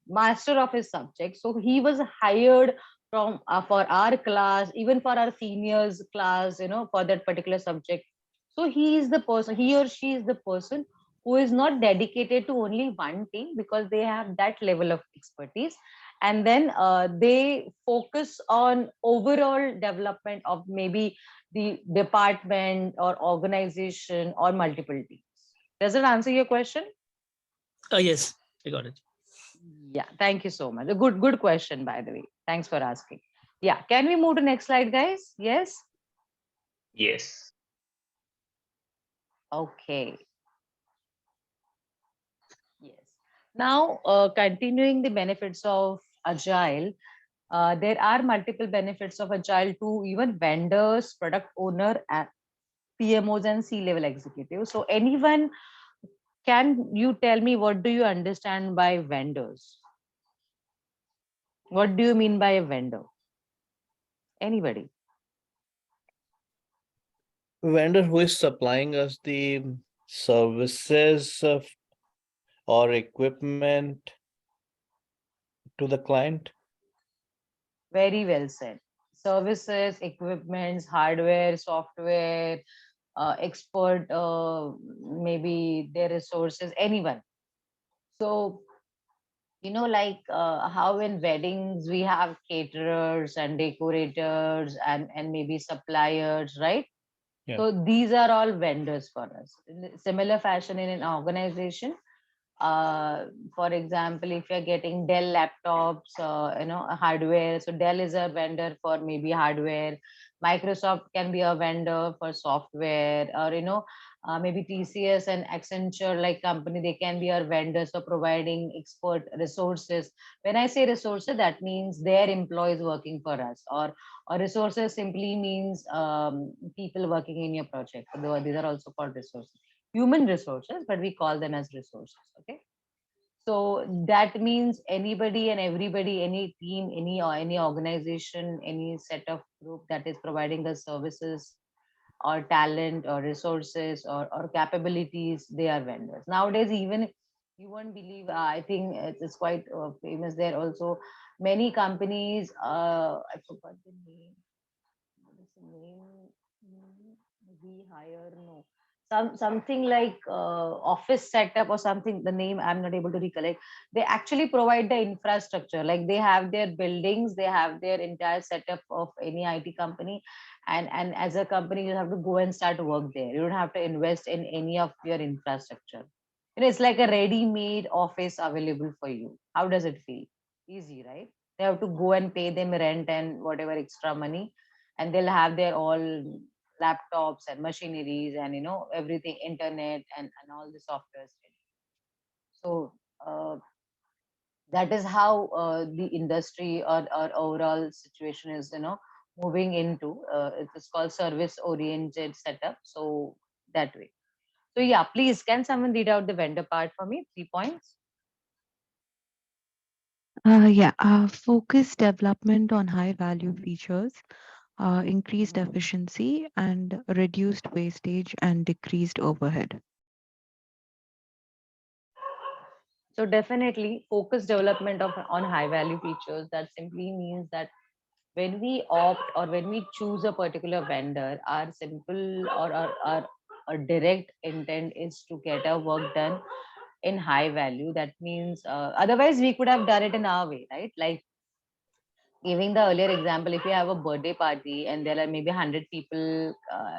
[SPEAKER 1] master of his subject. So he was hired from for our class, even for our seniors class, for that particular subject. So he is the person, he or she is the person who is not dedicated to only one team, because they have that level of expertise, and then they focus on overall development of maybe the department or organization or multiple teams. Does it answer your question?
[SPEAKER 5] Yes, I got it.
[SPEAKER 1] Yeah, thank you so much. A good question, by the way. Thanks for asking. Yeah, can we move to next slide, guys? Yes.
[SPEAKER 7] Yes.
[SPEAKER 1] Okay. Yes. Now, continuing the benefits of Agile, there are multiple benefits of Agile to even vendors, product owner, and PMOs and C-level executives. So anyone, can you tell me what do you understand by vendors? What do you mean by a vendor? Anybody?
[SPEAKER 4] Vendor who is supplying us the services or equipment to the client.
[SPEAKER 1] Very well said. Services, equipments, hardware, software, expert, maybe their resources, anyone. So, like how in weddings we have caterers and decorators and maybe suppliers, right?
[SPEAKER 4] Yeah.
[SPEAKER 1] So these are all vendors for us. In similar fashion in an organization, uh, for example, if you're getting Dell laptops, hardware, so Dell is a vendor for maybe hardware. Microsoft can be a vendor for software, or maybe TCS and Accenture like company, they can be our vendors for providing expert resources. When I say resources, that means their employees working for us, or resources simply means people working in your project. So these are also called resources, human resources, but we call them as resources. Okay. So that means anybody and everybody, any team, any organization, any set of group that is providing the services or talent or resources or capabilities, they are vendors. Nowadays, even you won't believe, I think it's quite famous there also. Many companies, I forgot the name. What is the name? We hire, no, something like office setup or something, the name I'm not able to recollect. They actually provide the infrastructure, like they have their buildings, they have their entire setup of any IT company, and as a company you have to go and start work there. You don't have to invest in any of your infrastructure. It's like a ready-made office available for you. How does it feel? Easy, right? They have to go and pay them rent and whatever extra money, and they'll have their all laptops and machineries and everything, internet and all the softwares ready. So that is how the industry or overall situation is moving into. It is called service oriented setup, so that way. So yeah, please, can someone read out the vendor part for me, 3 points?
[SPEAKER 6] Focus development on high value features, increased efficiency, and reduced wastage and decreased overhead.
[SPEAKER 1] So definitely focus development of on high value features. That simply means that when we opt or when we choose a particular vendor, our simple or direct intent is to get our work done in high value. That means otherwise we could have done it in our way, right? Like giving the earlier example, if you have a birthday party and there are maybe 100 people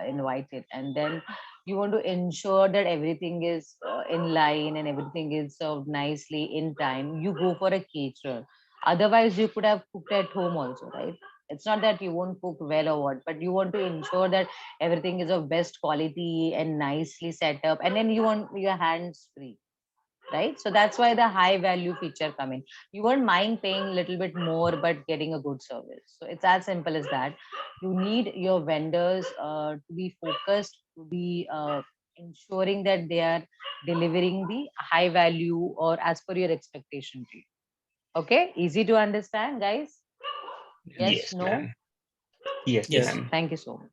[SPEAKER 1] invited, and then you want to ensure that everything is in line and everything is served nicely in time, you go for a caterer. Otherwise you could have cooked at home also, right? It's not that you won't cook well or what, but you want to ensure that everything is of best quality and nicely set up, and then you want your hands free, right? So that's why the high value feature come in. You won't mind paying a little bit more but getting a good service. So it's as simple as that. You need your vendors to be focused, to be ensuring that they are delivering the high value or as per your expectation to you. Okay, easy to understand, guys? Yes,
[SPEAKER 7] Yes,
[SPEAKER 1] no?
[SPEAKER 7] ma'am. Yes,
[SPEAKER 5] Yes.
[SPEAKER 1] Yes,
[SPEAKER 7] ma'am.
[SPEAKER 1] thank you so much.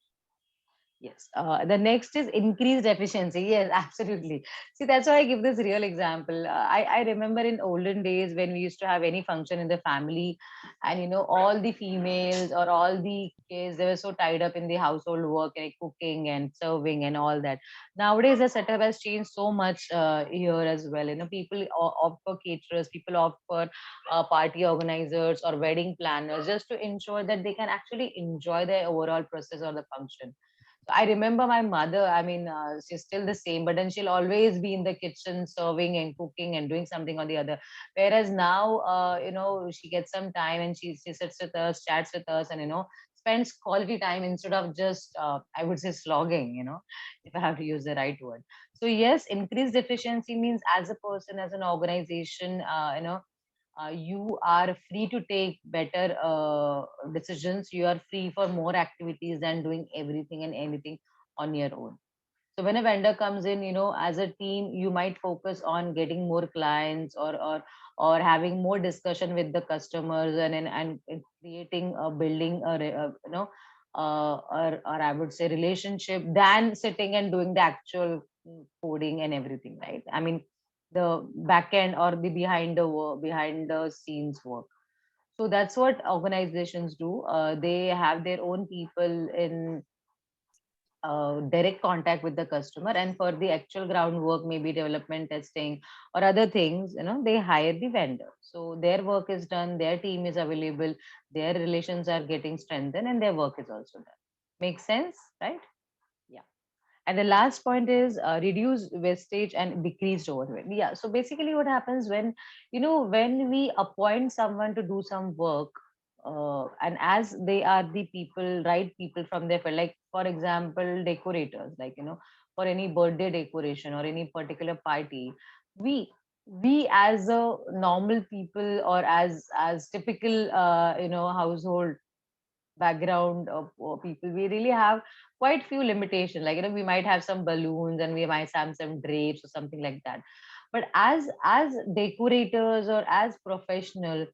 [SPEAKER 1] Yes. The next is increased efficiency. Yes, absolutely. See, that's why I give this real example. I remember in olden days when we used to have any function in the family, and all the females or all the kids, they were so tied up in the household work, like cooking and serving and all that. Nowadays, the setup has changed so much here as well. People opt for caterers, people opt for party organizers or wedding planners, just to ensure that they can actually enjoy the overall process or the function. I remember my mother, I mean, she's still the same, but then she'll always be in the kitchen serving and cooking and doing something or the other. Whereas now, she gets some time and she sits with us, chats with us, and, spends quality time instead of just, I would say, slogging, if I have to use the right word. So yes, increased efficiency means as a person, as an organization, you are free to take better decisions. You are free for more activities than doing everything and anything on your own. So when a vendor comes in, as a team, you might focus on getting more clients, or having more discussion with the customers, and creating building or I would say relationship, than sitting and doing the actual coding and everything, right? I mean, the back end or the behind the scenes work. So that's what organizations do. They have their own people in direct contact with the customer, and for the actual groundwork, maybe development, testing, or other things, they hire the vendor. So their work is done, their team is available, their relations are getting strengthened, and their work is also done. Makes sense, right? Yeah. And the last point is reduce wastage and decreased overhead. Yeah. So basically, what happens when, when we appoint someone to do some work, and as they are the people, right people from their field, like for example, decorators, like, for any birthday decoration or any particular party, we we as a normal people, or as typical, household background of people, we really have quite few limitations, like, we might have some balloons, and we might have some drapes or something like that. But as decorators or as professional,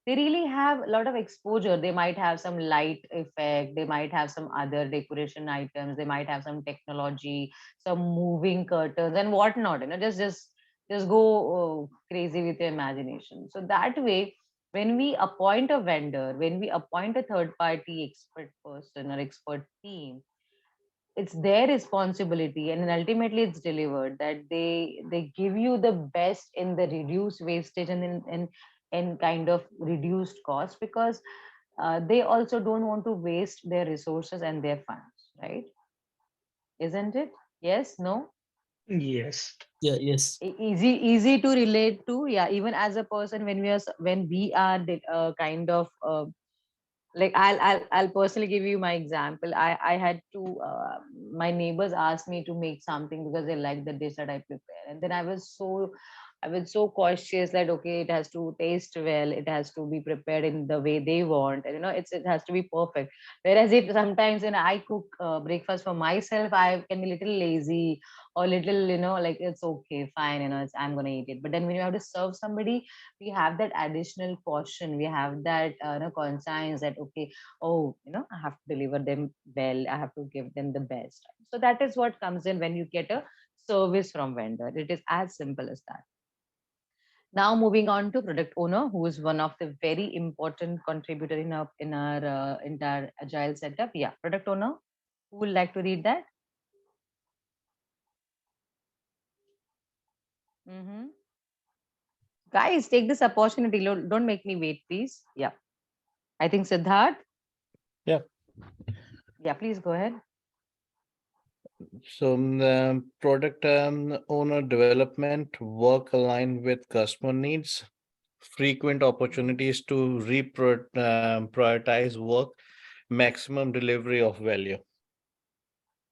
[SPEAKER 1] they really have a lot of exposure. They might have some light effect, they might have some other decoration items, they might have some technology, some moving curtains and whatnot, just go crazy with your imagination. So that way, when we appoint a vendor, when we appoint a third party expert person or expert team, it's their responsibility, and then ultimately it's delivered, that they give you the best in the reduced wastage, and in kind of reduced cost, because they also don't want to waste their resources and their funds, right? Isn't it? Yes, no?
[SPEAKER 7] Yes.
[SPEAKER 5] Yeah, yes.
[SPEAKER 1] Easy to relate to. Yeah, even as a person, when we are kind of like, I'll personally give you my example. I had to my neighbors asked me to make something because they like the dish that I prepare, and then I was so cautious that okay, it has to taste well, it has to be prepared in the way they want, and it has to be perfect. Whereas if sometimes when I cook breakfast for myself, I can be little lazy, or little, like, it's okay, fine, I'm gonna eat it. But then when you have to serve somebody, we have that additional caution, we have that conscience that okay, oh, I have to deliver them well, I have to give them the best. So that is what comes in when you get a service from vendor. It is as simple as that. Now moving on to product owner, who is one of the very important contributor in our entire agile setup. Yeah, product owner, who would like to read that? Mm-hmm. Guys, take this opportunity. Don't make me wait, please. Yeah, I think Siddharth.
[SPEAKER 4] Yeah.
[SPEAKER 1] Yeah, please go ahead.
[SPEAKER 4] So product owner development, work aligned with customer needs, frequent opportunities to prioritize work, maximum delivery of value.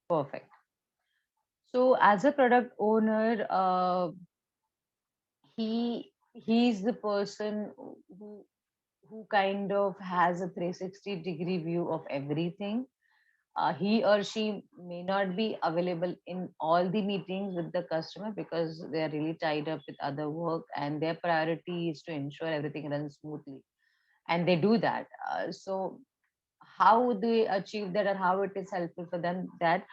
[SPEAKER 1] Perfect. So as a product owner, he's the person who kind of has a 360-degree view of everything. He or she may not be available in all the meetings with the customer because they are really tied up with other work, and their priority is to ensure everything runs smoothly, and they do that. So how they achieve that, or how it is helpful for them, that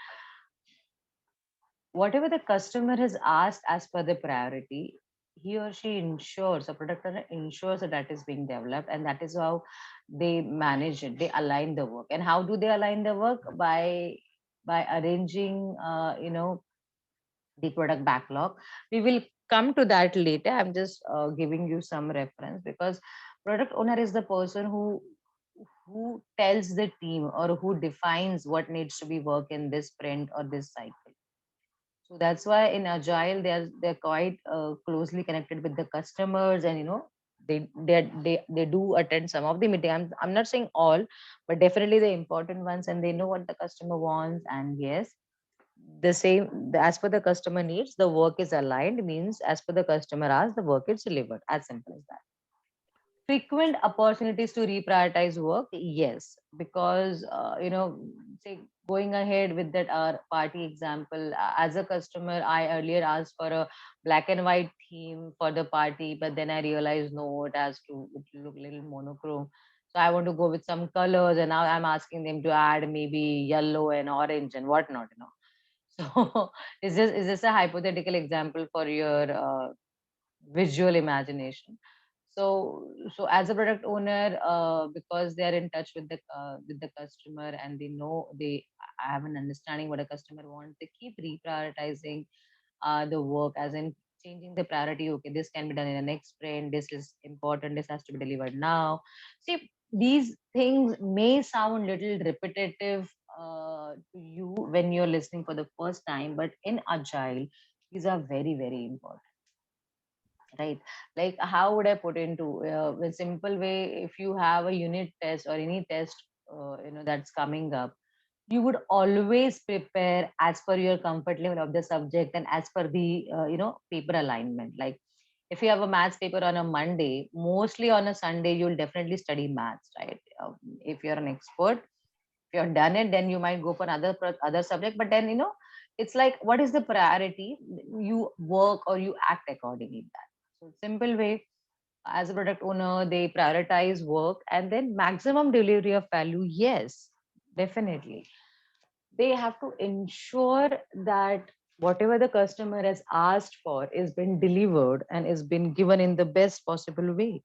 [SPEAKER 1] whatever the customer has asked as per the priority, he or she ensures, a product owner ensures that that is being developed, and that is how they manage it. They align the work. And how do they align the work? By arranging, the product backlog. We will come to that later. I'm just giving you some reference, because product owner is the person who tells the team, or who defines what needs to be work in this sprint or this cycle. So that's why in Agile, they're quite closely connected with the customers, and they do attend some of the meeting. I'm not saying all, but definitely the important ones, and they know what the customer wants. And yes, the same as per the customer needs, the work is aligned, means as per the customer asks, the work is delivered. As simple as that. Frequent opportunities to reprioritize work, yes, because say, going ahead with that party example, as a customer, I earlier asked for a black and white theme for the party, but then I realized no, it look a little monochrome, so I want to go with some colors, and now I'm asking them to add maybe yellow and orange and whatnot, so is this a hypothetical example for your visual imagination? So as a product owner, because they are in touch with the customer, and they know, they have an understanding what a customer wants, they keep reprioritizing the work, as in changing the priority. Okay, this can be done in the next sprint, this is important, this has to be delivered now. See, these things may sound little repetitive to you when you're listening for the first time, but in Agile, these are very, very important, right? Like, how would I put into a simple way? If you have a unit test or any test that's coming up, you would always prepare as per your comfort level of the subject and as per the paper alignment. Like, if you have a maths paper on a Monday, mostly on a Sunday you'll definitely study maths, right? If you're an expert, if you're done it, then you might go for other subject, but then it's like, what is the priority? You work or you act accordingly. That, so simple way, as a product owner, they prioritize work and then maximum delivery of value. Yes, definitely. They have to ensure that whatever the customer has asked for is been delivered and is been given in the best possible way,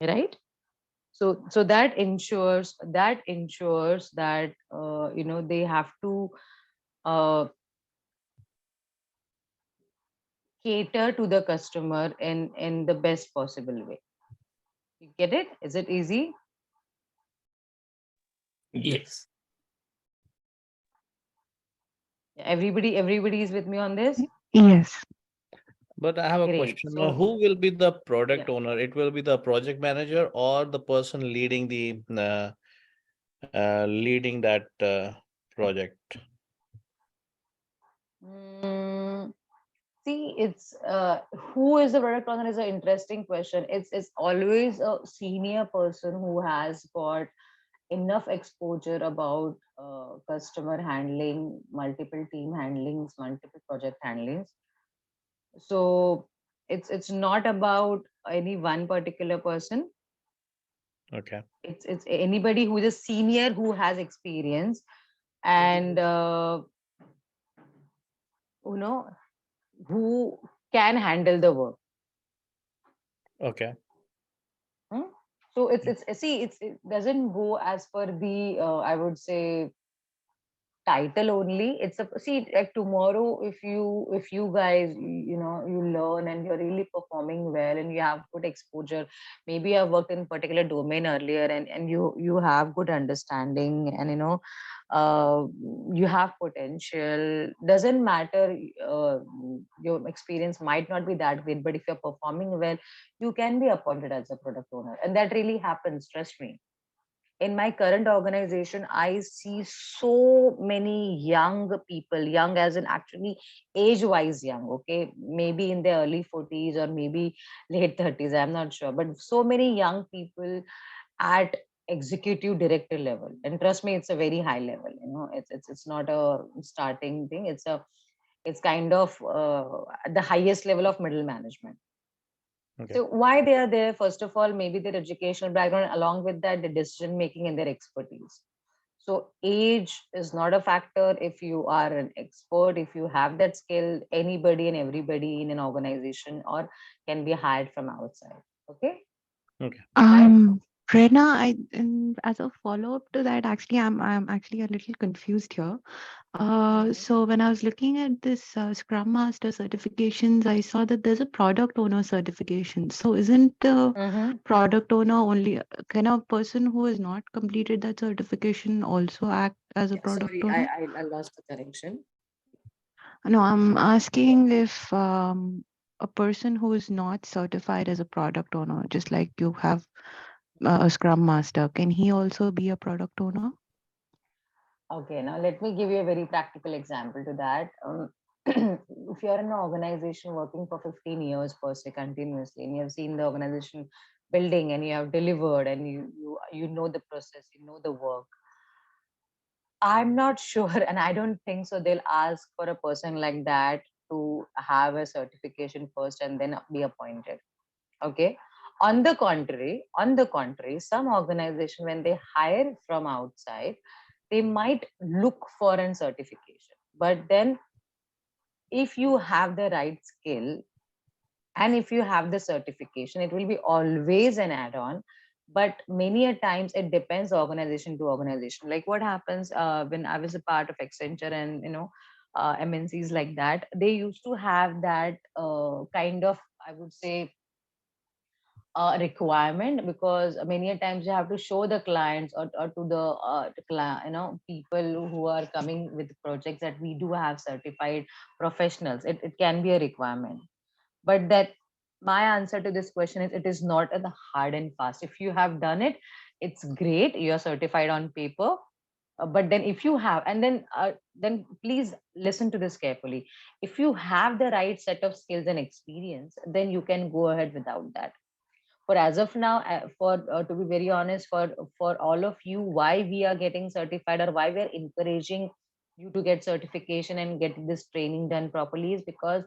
[SPEAKER 1] right? So that ensures that they have to uh, cater to the customer in the best possible way. You get it? Is it easy?
[SPEAKER 5] Yes.
[SPEAKER 1] Everybody is with me on this?
[SPEAKER 6] Yes.
[SPEAKER 4] But I have a
[SPEAKER 1] Great.
[SPEAKER 4] question.
[SPEAKER 1] So
[SPEAKER 4] Who will be the product
[SPEAKER 1] yeah.
[SPEAKER 4] owner? It will be the project manager or the person leading that project?
[SPEAKER 1] See, it's who is the product owner is an interesting question. It's always a senior person who has got enough exposure about customer handling, multiple team handlings, multiple project handlings. So it's not about any one particular person.
[SPEAKER 4] Okay.
[SPEAKER 1] It's anybody who is a senior who has experience, and you know who can handle the work.
[SPEAKER 4] Okay.
[SPEAKER 1] So it doesn't go as per the I would say title only. It's a, see, like tomorrow, if you guys you learn and you're really performing well and you have good exposure, maybe you have worked in particular domain earlier, and you have good understanding, and uh, you have potential. Doesn't matter, your experience might not be that great, but if you're performing well, you can be appointed as a product owner, and that really happens, trust me. In my current organization, I see so many young people, young as in actually age wise young, okay, maybe in their early 40s or maybe late 30s, I'm not sure, but so many young people at executive director level. And trust me, it's a very high level, it's not a starting thing, it's kind of the highest level of middle management.
[SPEAKER 4] Okay.
[SPEAKER 1] So why they are there? First of all, maybe their educational background, along with that, the decision making and their expertise. So age is not a factor. If you are an expert, if you have that skill, anybody and everybody in an organization or can be hired from outside. Okay.
[SPEAKER 4] Okay.
[SPEAKER 6] Prerna, and as a follow-up to that, actually, I'm actually a little confused here. So when I was looking at this Scrum Master certifications, I saw that there's a product owner certification. So isn't the product owner only, can a person who has not completed that certification also act as a product
[SPEAKER 1] Sorry,
[SPEAKER 6] owner?
[SPEAKER 1] I lost the connection.
[SPEAKER 6] No, I'm asking if a person who is not certified as a product owner, just like you have a Scrum Master, can he also be a product owner?
[SPEAKER 1] Okay, now let me give you a very practical example to that. If you're in an organization working for 15 years per se continuously, and you have seen the organization building and you have delivered and you know the process, you know the work, I'm not sure, and I don't think so. They'll ask for a person like that to have a certification first and then be appointed. Okay. On the contrary, some organization, when they hire from outside, they might look for a certification. But then if you have the right skill and if you have the certification, it will be always an add-on. But many a times it depends organization to organization. Like what happens when I was a part of Accenture and MNCs like that, they used to have that kind of, I would say, requirement, because many a times you have to show the clients or to the people who are coming with projects that we do have certified professionals. It can be a requirement. But that my answer to this question is, it is not a hard and fast. If you have done it, it's great, you're certified on paper. But then if you have, and then please listen to this carefully, if you have the right set of skills and experience, then you can go ahead without that. For as of now, for to be very honest, for all of you, why we are getting certified or why we are encouraging you to get certification and get this training done properly, is because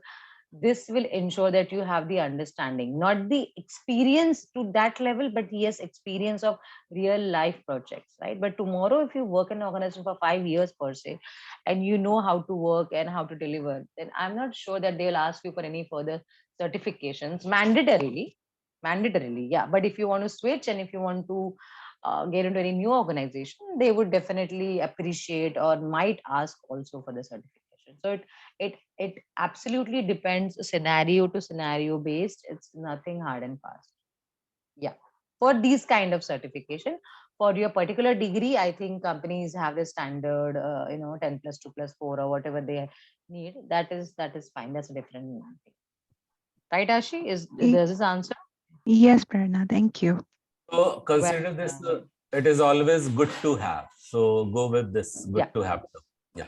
[SPEAKER 1] this will ensure that you have the understanding, not the experience to that level, but yes, experience of real life projects, right? But tomorrow, if you work in an organization for 5 years per se, and you know how to work and how to deliver, then I'm not sure that they'll ask you for any further certifications mandatorily. Yeah, but if you want to switch and if you want to get into any new organization, they would definitely appreciate or might ask also for the certification. So it absolutely depends, scenario to scenario based. It's nothing hard and fast. Yeah, for these kind of certification, for your particular degree, I think companies have the standard 10 plus 2 plus 4 or whatever they need. That is fine. That's a different thing. Right, Ashi? Does this answer?
[SPEAKER 6] Yes, Prerna, thank you.
[SPEAKER 2] So
[SPEAKER 1] Well,
[SPEAKER 2] consider this, it is always good to have. So go with this good
[SPEAKER 1] yeah.
[SPEAKER 2] to have. Yeah.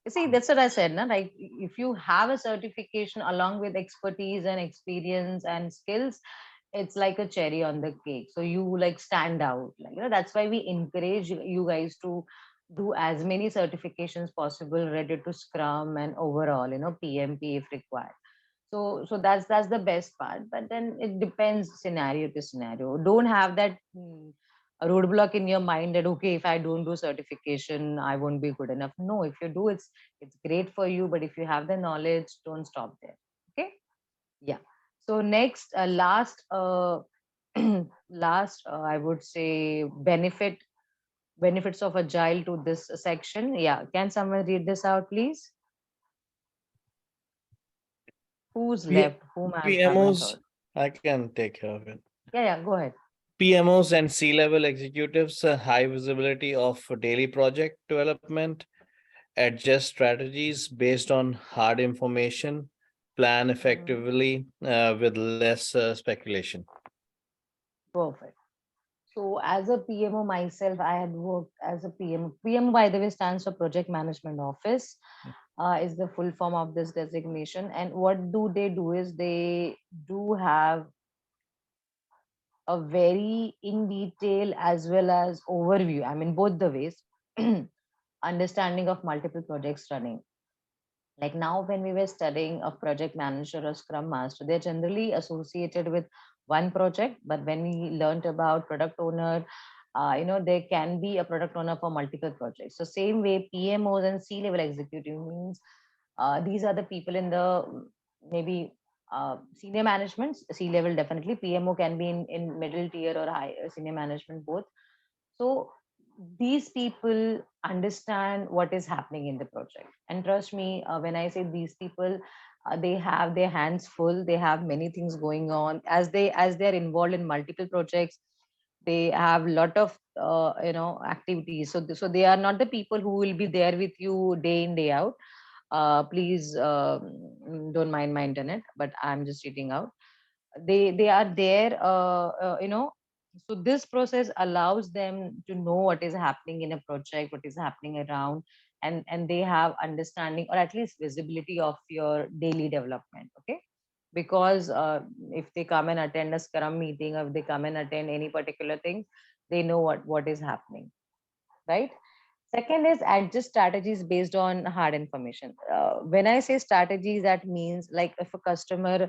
[SPEAKER 1] You see, that's what I said. Na? Like if you have a certification along with expertise and experience and skills, it's like a cherry on the cake. So you like stand out. Like, that's why we encourage you guys to do as many certifications possible related to Scrum and overall, PMP if required. So that's the best part. But then it depends scenario to scenario. Don't have that a roadblock in your mind that, okay, if I don't do certification, I won't be good enough. No, if you do, it's great for you. But if you have the knowledge, don't stop there. Okay. Yeah. So next, last, I would say, benefits of Agile to this section. Yeah. Can someone read this out, please? Who's left? Whom I haven't
[SPEAKER 4] PMOs,
[SPEAKER 1] heard?
[SPEAKER 4] I can take care of it.
[SPEAKER 1] Yeah. Go ahead.
[SPEAKER 4] PMOs and C-level executives, high visibility of daily project development, adjust strategies based on hard information, plan effectively with less speculation.
[SPEAKER 1] Perfect. So as a PMO myself, I had worked as a PMO. PMO, by the way, stands for Project Management Office, is the full form of this designation. And what do they do is they do have a very in detail as well as overview. I mean, both the ways, understanding of multiple projects running. Like now, when we were studying a project manager or Scrum Master, they're generally associated with one project. But when we learned about product owner, there can be a product owner for multiple projects. So same way, PMOs and C-level executive means these are the people in the maybe senior management, C-level definitely. PMO can be in middle tier or high senior management both. So these people understand what is happening in the project. And trust me, when I say these people, they have their hands full. They have many things going on as they're involved in multiple projects. They have a lot of activities. So they are not the people who will be there with you day in day out. Please don't mind my internet, but I'm just reading out. They are there, so this process allows them to know what is happening in a project, what is happening around, and they have understanding or at least visibility of your daily development. Okay, because if they come and attend a Scrum meeting, or if they come and attend any particular thing, they know what is happening, right? Second is adjust strategies based on hard information. When I say strategies, that means like if a customer,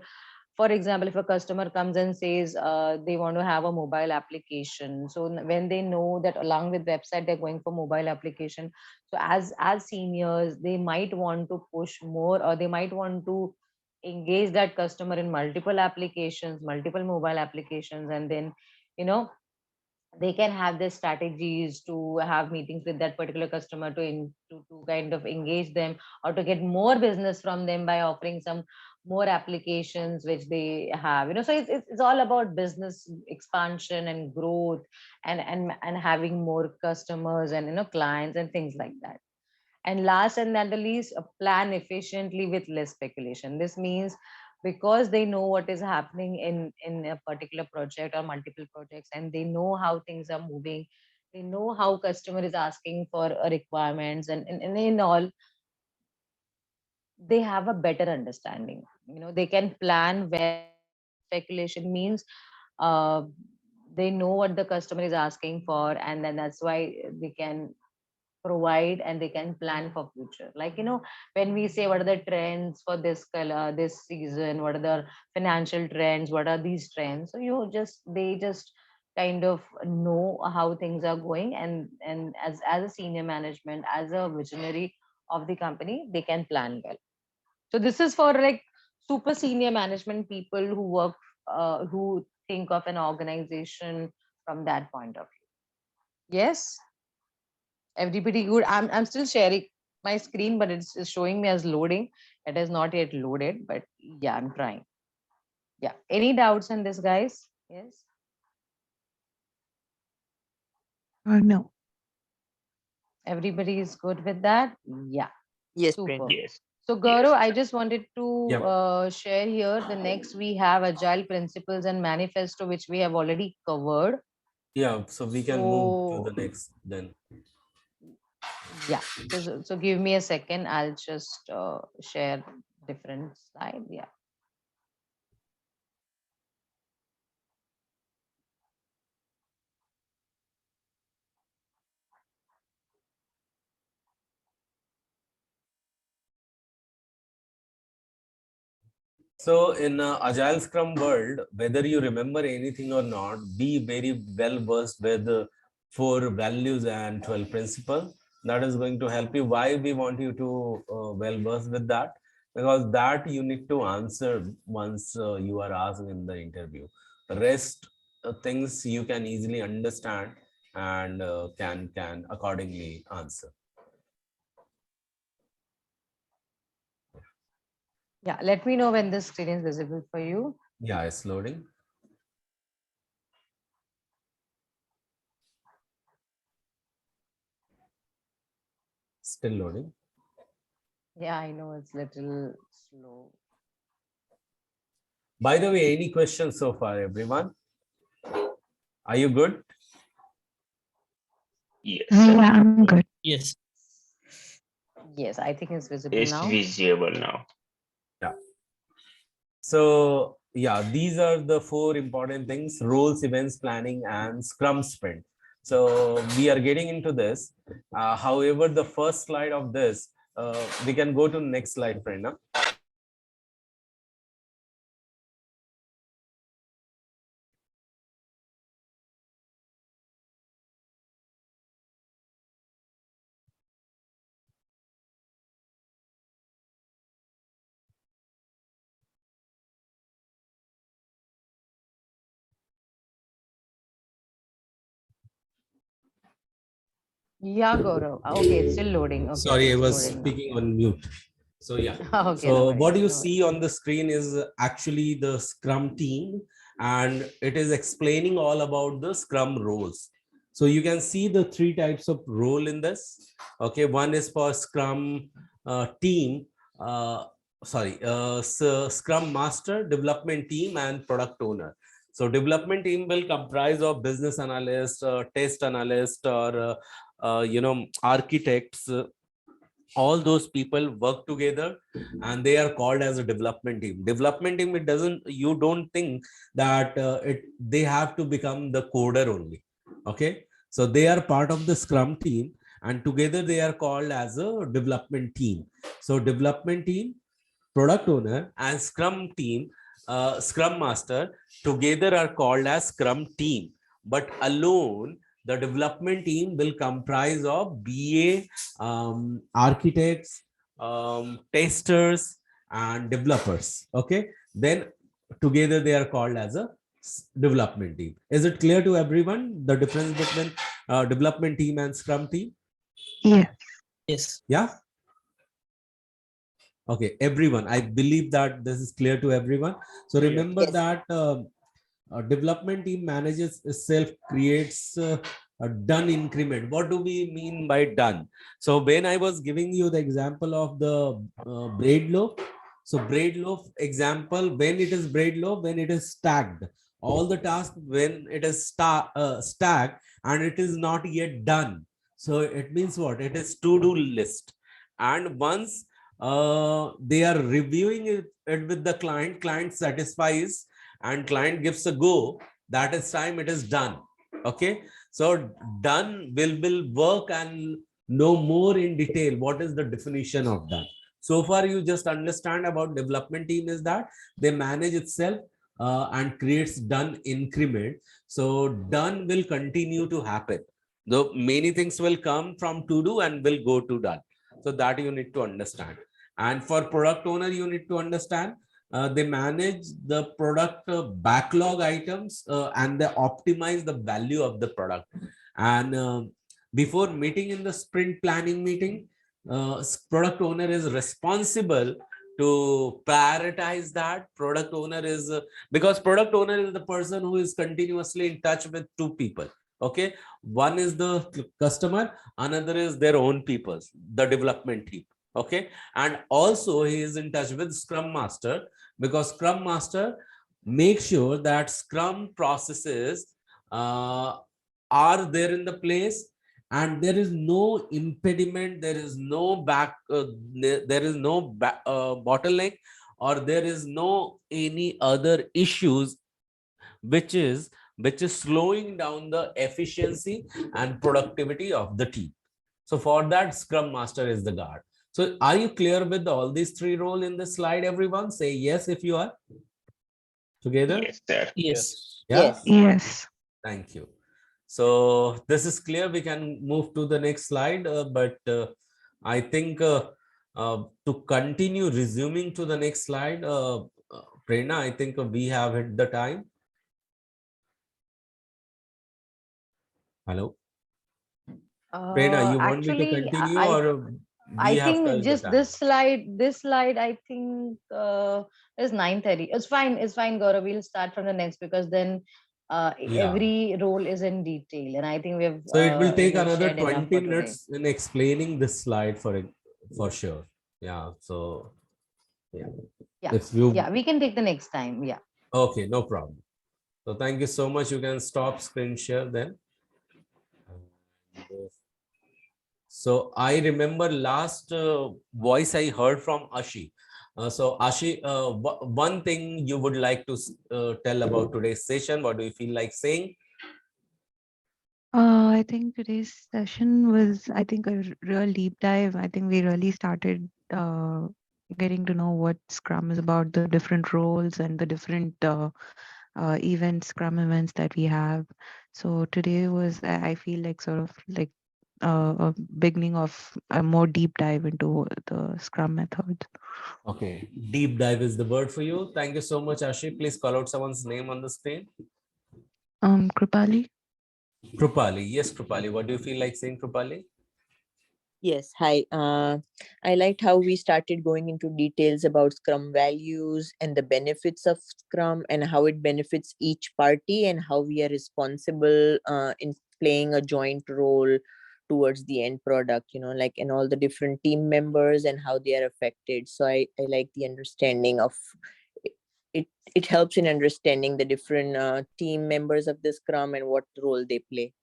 [SPEAKER 1] for example, if a customer comes and says they want to have a mobile application, so when they know that along with website they're going for mobile application, so as seniors they might want to push more, or they might want to engage that customer in multiple applications, multiple mobile applications, and then you know they can have their strategies to have meetings with that particular customer to kind of engage them or to get more business from them by offering some more applications which they have, so it's all about business expansion and growth, and having more customers and clients and things like that. And last and not the least, plan efficiently with less speculation. This means because they know what is happening in a particular project or multiple projects, and they know how things are moving, they know how customer is asking for requirements, and in all, they have a better understanding. They can plan well. Speculation means uh, they know what the customer is asking for, and then that's why they can provide and they can plan for future. Like when we say what are the trends for this color, this season, what are the financial trends, what are these trends, so they just kind of know how things are going, and as a senior management, as a visionary of the company, they can plan well. So this is for like super senior management people who work, who think of an organization from that point of view. Yes, everybody good? I'm still sharing my screen, but it's showing me as loading. It is not yet loaded, but yeah, I'm trying. Yeah. Any doubts on this, guys? Yes.
[SPEAKER 6] No.
[SPEAKER 1] Everybody is good with that? Yeah.
[SPEAKER 3] Yes,
[SPEAKER 1] Super.
[SPEAKER 3] Brenda.
[SPEAKER 7] Yes.
[SPEAKER 1] So Gaurav, I just wanted to
[SPEAKER 2] Yep.
[SPEAKER 1] share here. The next we have Agile Principles and Manifesto, which we have already covered.
[SPEAKER 2] Yeah, so we can move to the next then.
[SPEAKER 1] Yeah. So give me a second. I'll just share different slide. Yeah.
[SPEAKER 2] So in Agile Scrum world, whether you remember anything or not, be very well versed with the 4 values and 12 principles. That is going to help you. Why we want you to well versed with that? Because that you need to answer once you are asked in the interview. The rest things you can easily understand and can accordingly answer.
[SPEAKER 1] Yeah. Let me know when this screen is visible for you.
[SPEAKER 2] Yeah, it's loading. Still loading.
[SPEAKER 1] Yeah, I know it's little slow.
[SPEAKER 2] By the way, any questions so far, everyone? Are you good?
[SPEAKER 7] Yes.
[SPEAKER 6] Yeah, I'm good.
[SPEAKER 5] Yes.
[SPEAKER 1] Yes, I think it's visible
[SPEAKER 7] It's
[SPEAKER 1] now.
[SPEAKER 7] visible now.
[SPEAKER 2] Yeah. So yeah, these are the 4 important things: roles, events, planning, and Scrum sprint. So we are getting into this. However, the first slide of this, we can go to next slide, Prerna.
[SPEAKER 1] Yeah, Gaurav. Okay, it's still loading. Okay,
[SPEAKER 2] Sorry, I
[SPEAKER 1] it's
[SPEAKER 2] was
[SPEAKER 1] loading now.
[SPEAKER 2] speaking on mute. So yeah.
[SPEAKER 1] Okay, no
[SPEAKER 2] So
[SPEAKER 1] worries.
[SPEAKER 2] what you
[SPEAKER 1] No
[SPEAKER 2] see on the screen is actually the Scrum team, and it is explaining all about the Scrum roles. So you can see the 3 types of role in this. Okay, one is for Scrum team. Scrum Master, development team, and product owner. So development team will comprise of business analyst, test analyst, or architects. All those people work together and they are called as a development team. Development team, it doesn't, you don't think that they have to become the coder only. Okay, so they are part of the Scrum team and together they are called as a development team. So development team, product owner, and Scrum team, Scrum Master together are called as Scrum team. But alone, the development team will comprise of BA, architects, testers, and developers. Okay, then together they are called as a development team. Is it clear to everyone the difference between development team and Scrum team?
[SPEAKER 6] Yeah.
[SPEAKER 5] Yes.
[SPEAKER 2] Yeah. Okay, everyone. I believe that this is clear to everyone. So remember that development team manages itself, creates a done increment. What do we mean by done? So when I was giving you the example of the bread loaf, so bread loaf example, when it is bread loaf, when it is stacked, all the tasks when it is stacked and it is not yet done. So it means what? It is to-do list. And once they are reviewing it with the client satisfies and client gives a go, that is time it is done. Okay, so done will work and know more in detail what is the definition of done. So far you just understand about development team is that they manage itself and creates done increment. So done will continue to happen, though many things will come from to do and will go to done. So that you need to understand. And for product owner, you need to understand they manage the product backlog items and they optimize the value of the product. And before meeting in the sprint planning meeting, product owner is responsible to prioritize that. Product owner is because product owner is the person who is continuously in touch with two people. Okay, one is the customer, another is their own people, the development team. Okay, and also he is in touch with Scrum Master, because Scrum Master makes sure that Scrum processes are there in the place and there is no impediment, there is no bottleneck, or there is no any other issues which is slowing down the efficiency and productivity of the team. So for that, Scrum Master is the guard. So are you clear with all these three roles in the slide, everyone? Say yes if you are together.
[SPEAKER 7] Yes, sir.
[SPEAKER 5] Yes.
[SPEAKER 2] Yeah.
[SPEAKER 6] Yes.
[SPEAKER 2] Thank you. So this is clear. We can move to the next slide, but I think to continue resuming to the next slide, Prerna, I think we have hit the time. Hello. Prerna, you want me to
[SPEAKER 1] Actually,
[SPEAKER 2] continue or
[SPEAKER 1] I
[SPEAKER 2] we have
[SPEAKER 1] think
[SPEAKER 2] touched the
[SPEAKER 1] just
[SPEAKER 2] time?
[SPEAKER 1] this slide, I think is 9:30. It's fine, Gaurav. We'll start from the next because then
[SPEAKER 2] Yeah.
[SPEAKER 1] every role is in detail, and I think we have
[SPEAKER 2] So it will take another
[SPEAKER 1] shared enough
[SPEAKER 2] 20
[SPEAKER 1] for today.
[SPEAKER 2] minutes in explaining this slide for sure. Yeah. So yeah.
[SPEAKER 1] Yeah,
[SPEAKER 2] If you
[SPEAKER 1] we can take the next time. Yeah.
[SPEAKER 2] okay, no problem. So thank you so much. You can stop screen share then. So I remember last voice I heard from Ashi. So Ashi, one thing you would like to tell about today's session. What do you feel like saying?
[SPEAKER 6] I think today's session was, I think, a real deep dive. I think we really started getting to know what Scrum is about, the different roles and the different events, Scrum events that we have. So today was, I feel like, sort of like a beginning of a more deep dive into the Scrum method.
[SPEAKER 2] Okay, deep dive is the word for you. Thank you so much, Ashi. Please call out someone's name on the screen.
[SPEAKER 6] Kripali?
[SPEAKER 2] Krupali. Yes, Krupali. What do you feel like saying, Krupali?
[SPEAKER 3] Yes, hi. I liked how we started going into details about Scrum values and the benefits of Scrum and how it benefits each party and how we are responsible in playing a joint role towards the end product, like, and all the different team members and how they are affected. So I like the understanding of it. It helps in understanding the different team members of the Scrum and what role they play.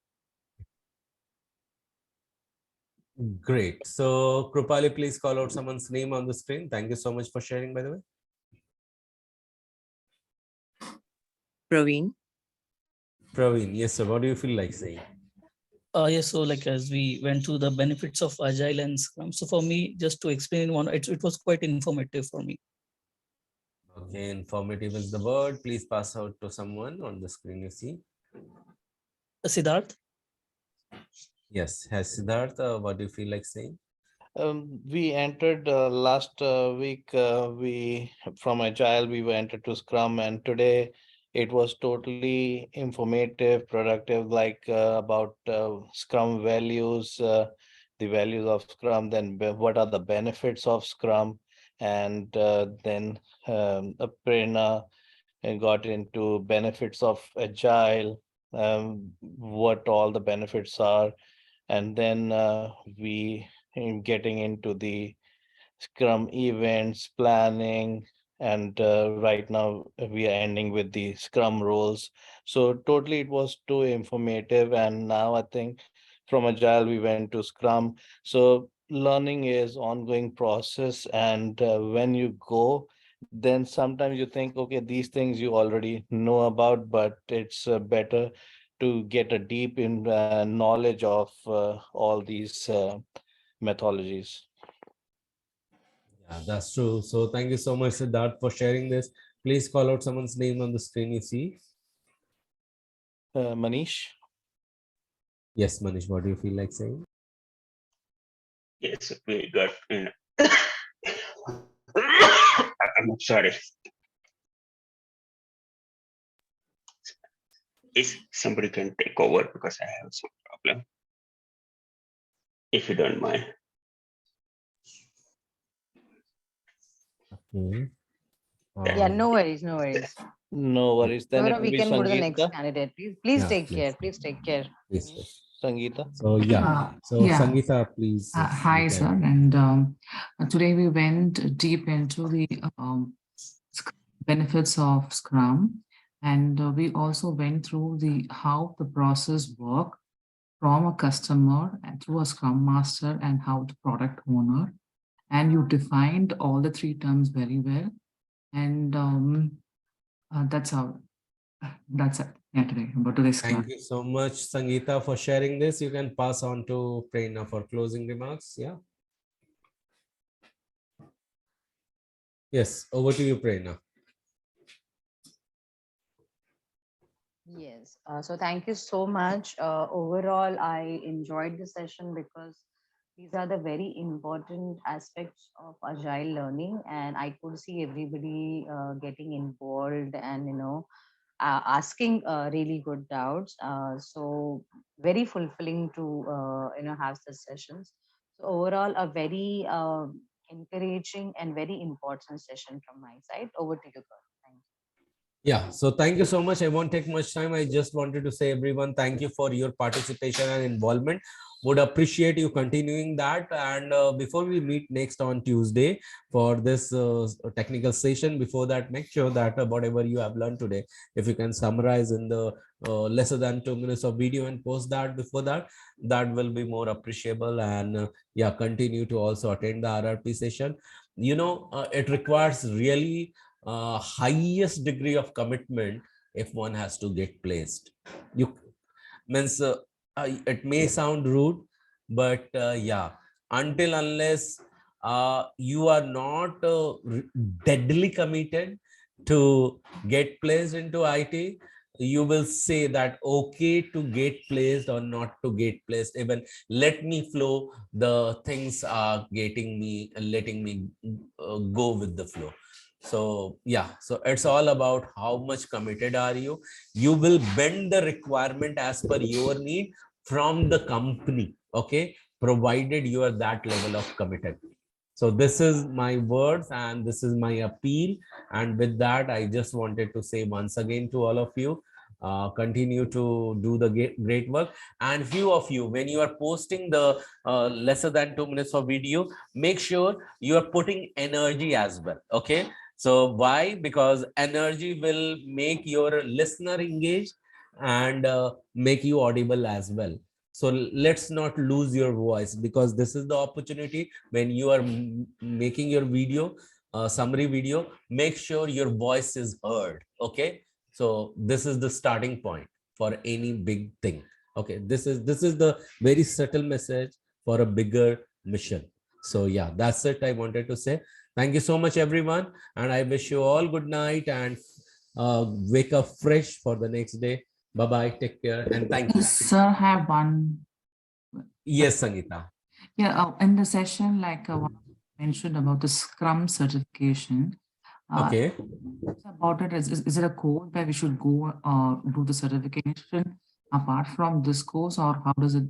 [SPEAKER 2] Great. So Krupali, please call out someone's name on the screen. Thank you so much for sharing, by the way.
[SPEAKER 3] Praveen.
[SPEAKER 2] Praveen, yes, sir. What do you feel like saying?
[SPEAKER 5] Yes, so like as we went through the benefits of Agile and Scrum, so for me, just to explain one, it was quite informative for me.
[SPEAKER 2] Okay, informative is the word. Please pass out to someone on the screen you see.
[SPEAKER 5] Siddharth?
[SPEAKER 2] Yes, has Siddharth, what do you feel like saying?
[SPEAKER 4] We entered last week, we from Agile, we were entered to Scrum, and today it was totally informative, productive, like about Scrum values, the values of Scrum, then what are the benefits of Scrum, and then Prerna got into benefits of Agile, what all the benefits are, and then we in getting into the Scrum events, planning, and right now we are ending with the Scrum roles. So totally it was too informative, and now I think from Agile we went to Scrum. So learning is ongoing process, and when you go, then sometimes you think, okay, these things you already know about, but it's better to get a deep in knowledge of all these methodologies.
[SPEAKER 2] Yeah, that's true. So thank you so much, Siddharth, for sharing this. Please call out someone's name on the screen you see.
[SPEAKER 4] Manish?
[SPEAKER 2] Yes, Manish, what do you feel like saying?
[SPEAKER 7] Yes, we got. I'm sorry. If somebody can take over because I have some problem, if you don't mind.
[SPEAKER 2] Okay.
[SPEAKER 1] Yeah, no worries, no worries.
[SPEAKER 4] No worries. Then
[SPEAKER 1] No,
[SPEAKER 4] it
[SPEAKER 1] no,
[SPEAKER 4] will
[SPEAKER 1] we
[SPEAKER 4] be
[SPEAKER 1] can go to the next
[SPEAKER 4] Sangeeta.
[SPEAKER 1] candidate. Please
[SPEAKER 2] Yeah,
[SPEAKER 1] take
[SPEAKER 2] please.
[SPEAKER 1] care. Please take care.
[SPEAKER 2] Please, please.
[SPEAKER 4] Sangeeta.
[SPEAKER 2] So yeah, so
[SPEAKER 8] yeah.
[SPEAKER 2] Sangeeta, please.
[SPEAKER 8] Hi, sir. And today we went deep into the benefits of Scrum, and we also went through the how the process work from a customer and through a Scrum Master and how the product owner. And you defined all the three terms very well. And that's how. That's it. Yeah, today about today's class.
[SPEAKER 2] Thank you so much, Sangeeta, for sharing this. You can pass on to Prerna for closing remarks. Yeah. Yes, over to you, Prerna.
[SPEAKER 1] Yes. So thank you so much. Overall, I enjoyed the session because these are the very important aspects of agile learning, and I could see everybody getting involved and asking really good doubts. So very fulfilling to have such sessions. So overall, a very encouraging and very important session from my side. Over to you, Gaurav. Thank you.
[SPEAKER 2] Yeah, so thank you so much. I won't take much time. I just wanted to say, everyone, thank you for your participation and involvement. Would appreciate you continuing that. And before we meet next on Tuesday for this technical session, before that, make sure that whatever you have learned today, if you can summarize in the lesser than 2 minutes of video and post that before that, that will be more appreciable. And yeah, continue to also attend the RRP session. It requires really highest degree of commitment if one has to get placed. You means it may sound rude, but yeah, until unless you are not deadly committed to get placed into IT, you will say that okay to get placed or not to get placed. Even let me flow, the things are letting me go with the flow. So yeah, so it's all about how much committed are you. You will bend the requirement as per your need from the company, okay, provided you are that level of committed. So this is my words and this is my appeal. And with that, I just wanted to say once again to all of you, Continue to do the great work. And few of you, when you are posting the lesser than 2 minutes of video, make sure you are putting energy as well. Okay. So why? Because energy will make your listener engaged and make you audible as well. So let's not lose your voice, because this is the opportunity when you are making your video, summary video, make sure your voice is heard. Okay. So this is the starting point for any big thing. Okay. This is the very subtle message for a bigger mission. So yeah, that's it I wanted to say. Thank you so much, everyone. And I wish you all good night and wake up fresh for the next day. Bye-bye. Take care. And thank you.
[SPEAKER 8] Sir, I have one.
[SPEAKER 2] Yes, Sangeeta.
[SPEAKER 8] Yeah, in the session, like mentioned about the Scrum certification.
[SPEAKER 2] Okay.
[SPEAKER 8] About it, is it a code where we should go do the certification apart from this course, or how does it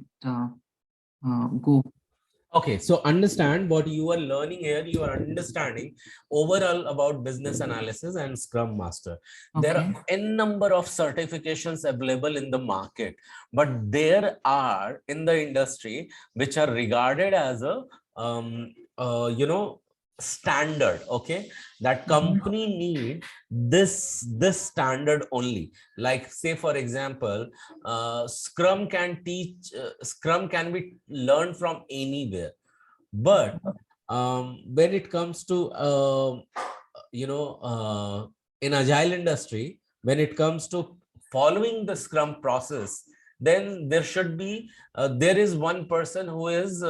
[SPEAKER 8] go?
[SPEAKER 2] Okay, so understand what you are learning here. You are understanding overall about business analysis and Scrum Master. Okay. There are n number of certifications available in the market, but there are in the industry which are regarded as a standard. Okay, that company need this standard only. Like, say for example, Scrum can be learned from anywhere, but when it comes to in Agile industry, when it comes to following the Scrum process, then there should be there is one person who is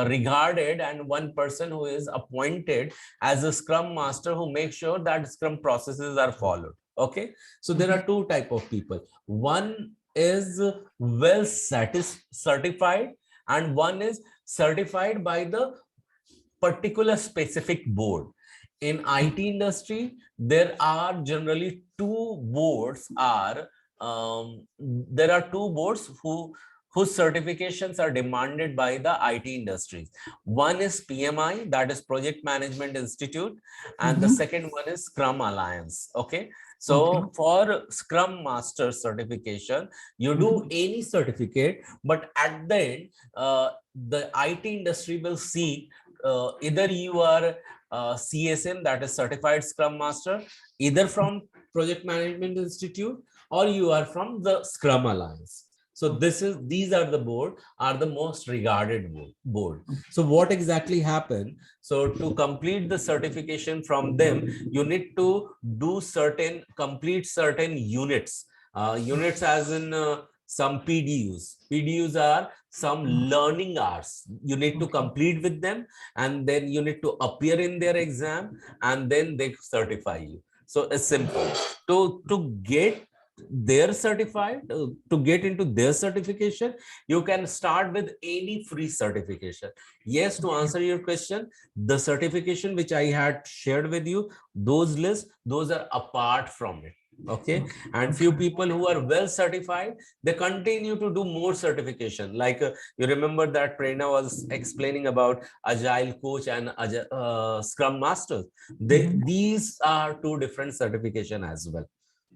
[SPEAKER 2] regarded and one person who is appointed as a Scrum Master who makes sure that Scrum processes are followed. Okay, so there are two type of people. One is well certified, and one is certified by the particular specific board. In IT industry, there are generally two boards whose certifications are demanded by the IT industries. One is PMI, that is Project Management Institute, and the second one is Scrum Alliance. Okay. So for Scrum Master certification, you do any certificate, but at the end, the IT industry will see either you are CSM, that is Certified Scrum Master, either from Project Management Institute, or you are from the Scrum Alliance. So these are the most regarded board. So what exactly happened? So to complete the certification from them, you need to complete certain units. Units as in some PDUs. PDUs are some learning hours. You need to complete with them, and then you need to appear in their exam, and then they certify you. So it's simple. To get their certified, to get into their certification, you can start with any free certification. Yes, to answer your question, the certification which I had shared with you, those lists, those are apart from it. Okay. And few people who are well certified, they continue to do more certification. Like you remember that Prerna was explaining about Agile coach and Scrum Masters. These are two different certification as well.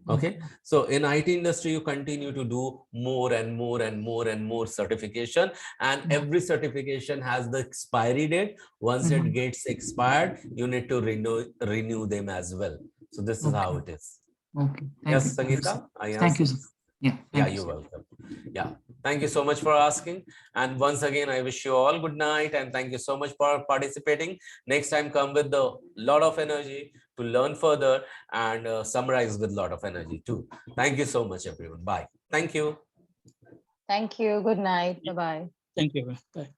[SPEAKER 2] Okay, so in IT industry, you continue to do more and more and more and more certification, and every certification has the expiry date. Once it gets expired, you need to renew them as well. So this is how it is.
[SPEAKER 8] Okay.
[SPEAKER 2] Yes, Sangeeta?
[SPEAKER 8] Thank you.
[SPEAKER 2] Yeah, you're welcome. Yeah, thank you so much for asking. And once again, I wish you all good night, and thank you so much for participating. Next time, come with a lot of energy to learn further and summarize with a lot of energy too. Thank you so much, everyone. Bye. Thank you.
[SPEAKER 1] Thank you. Good night. Bye-bye.
[SPEAKER 5] Thank you. Bye.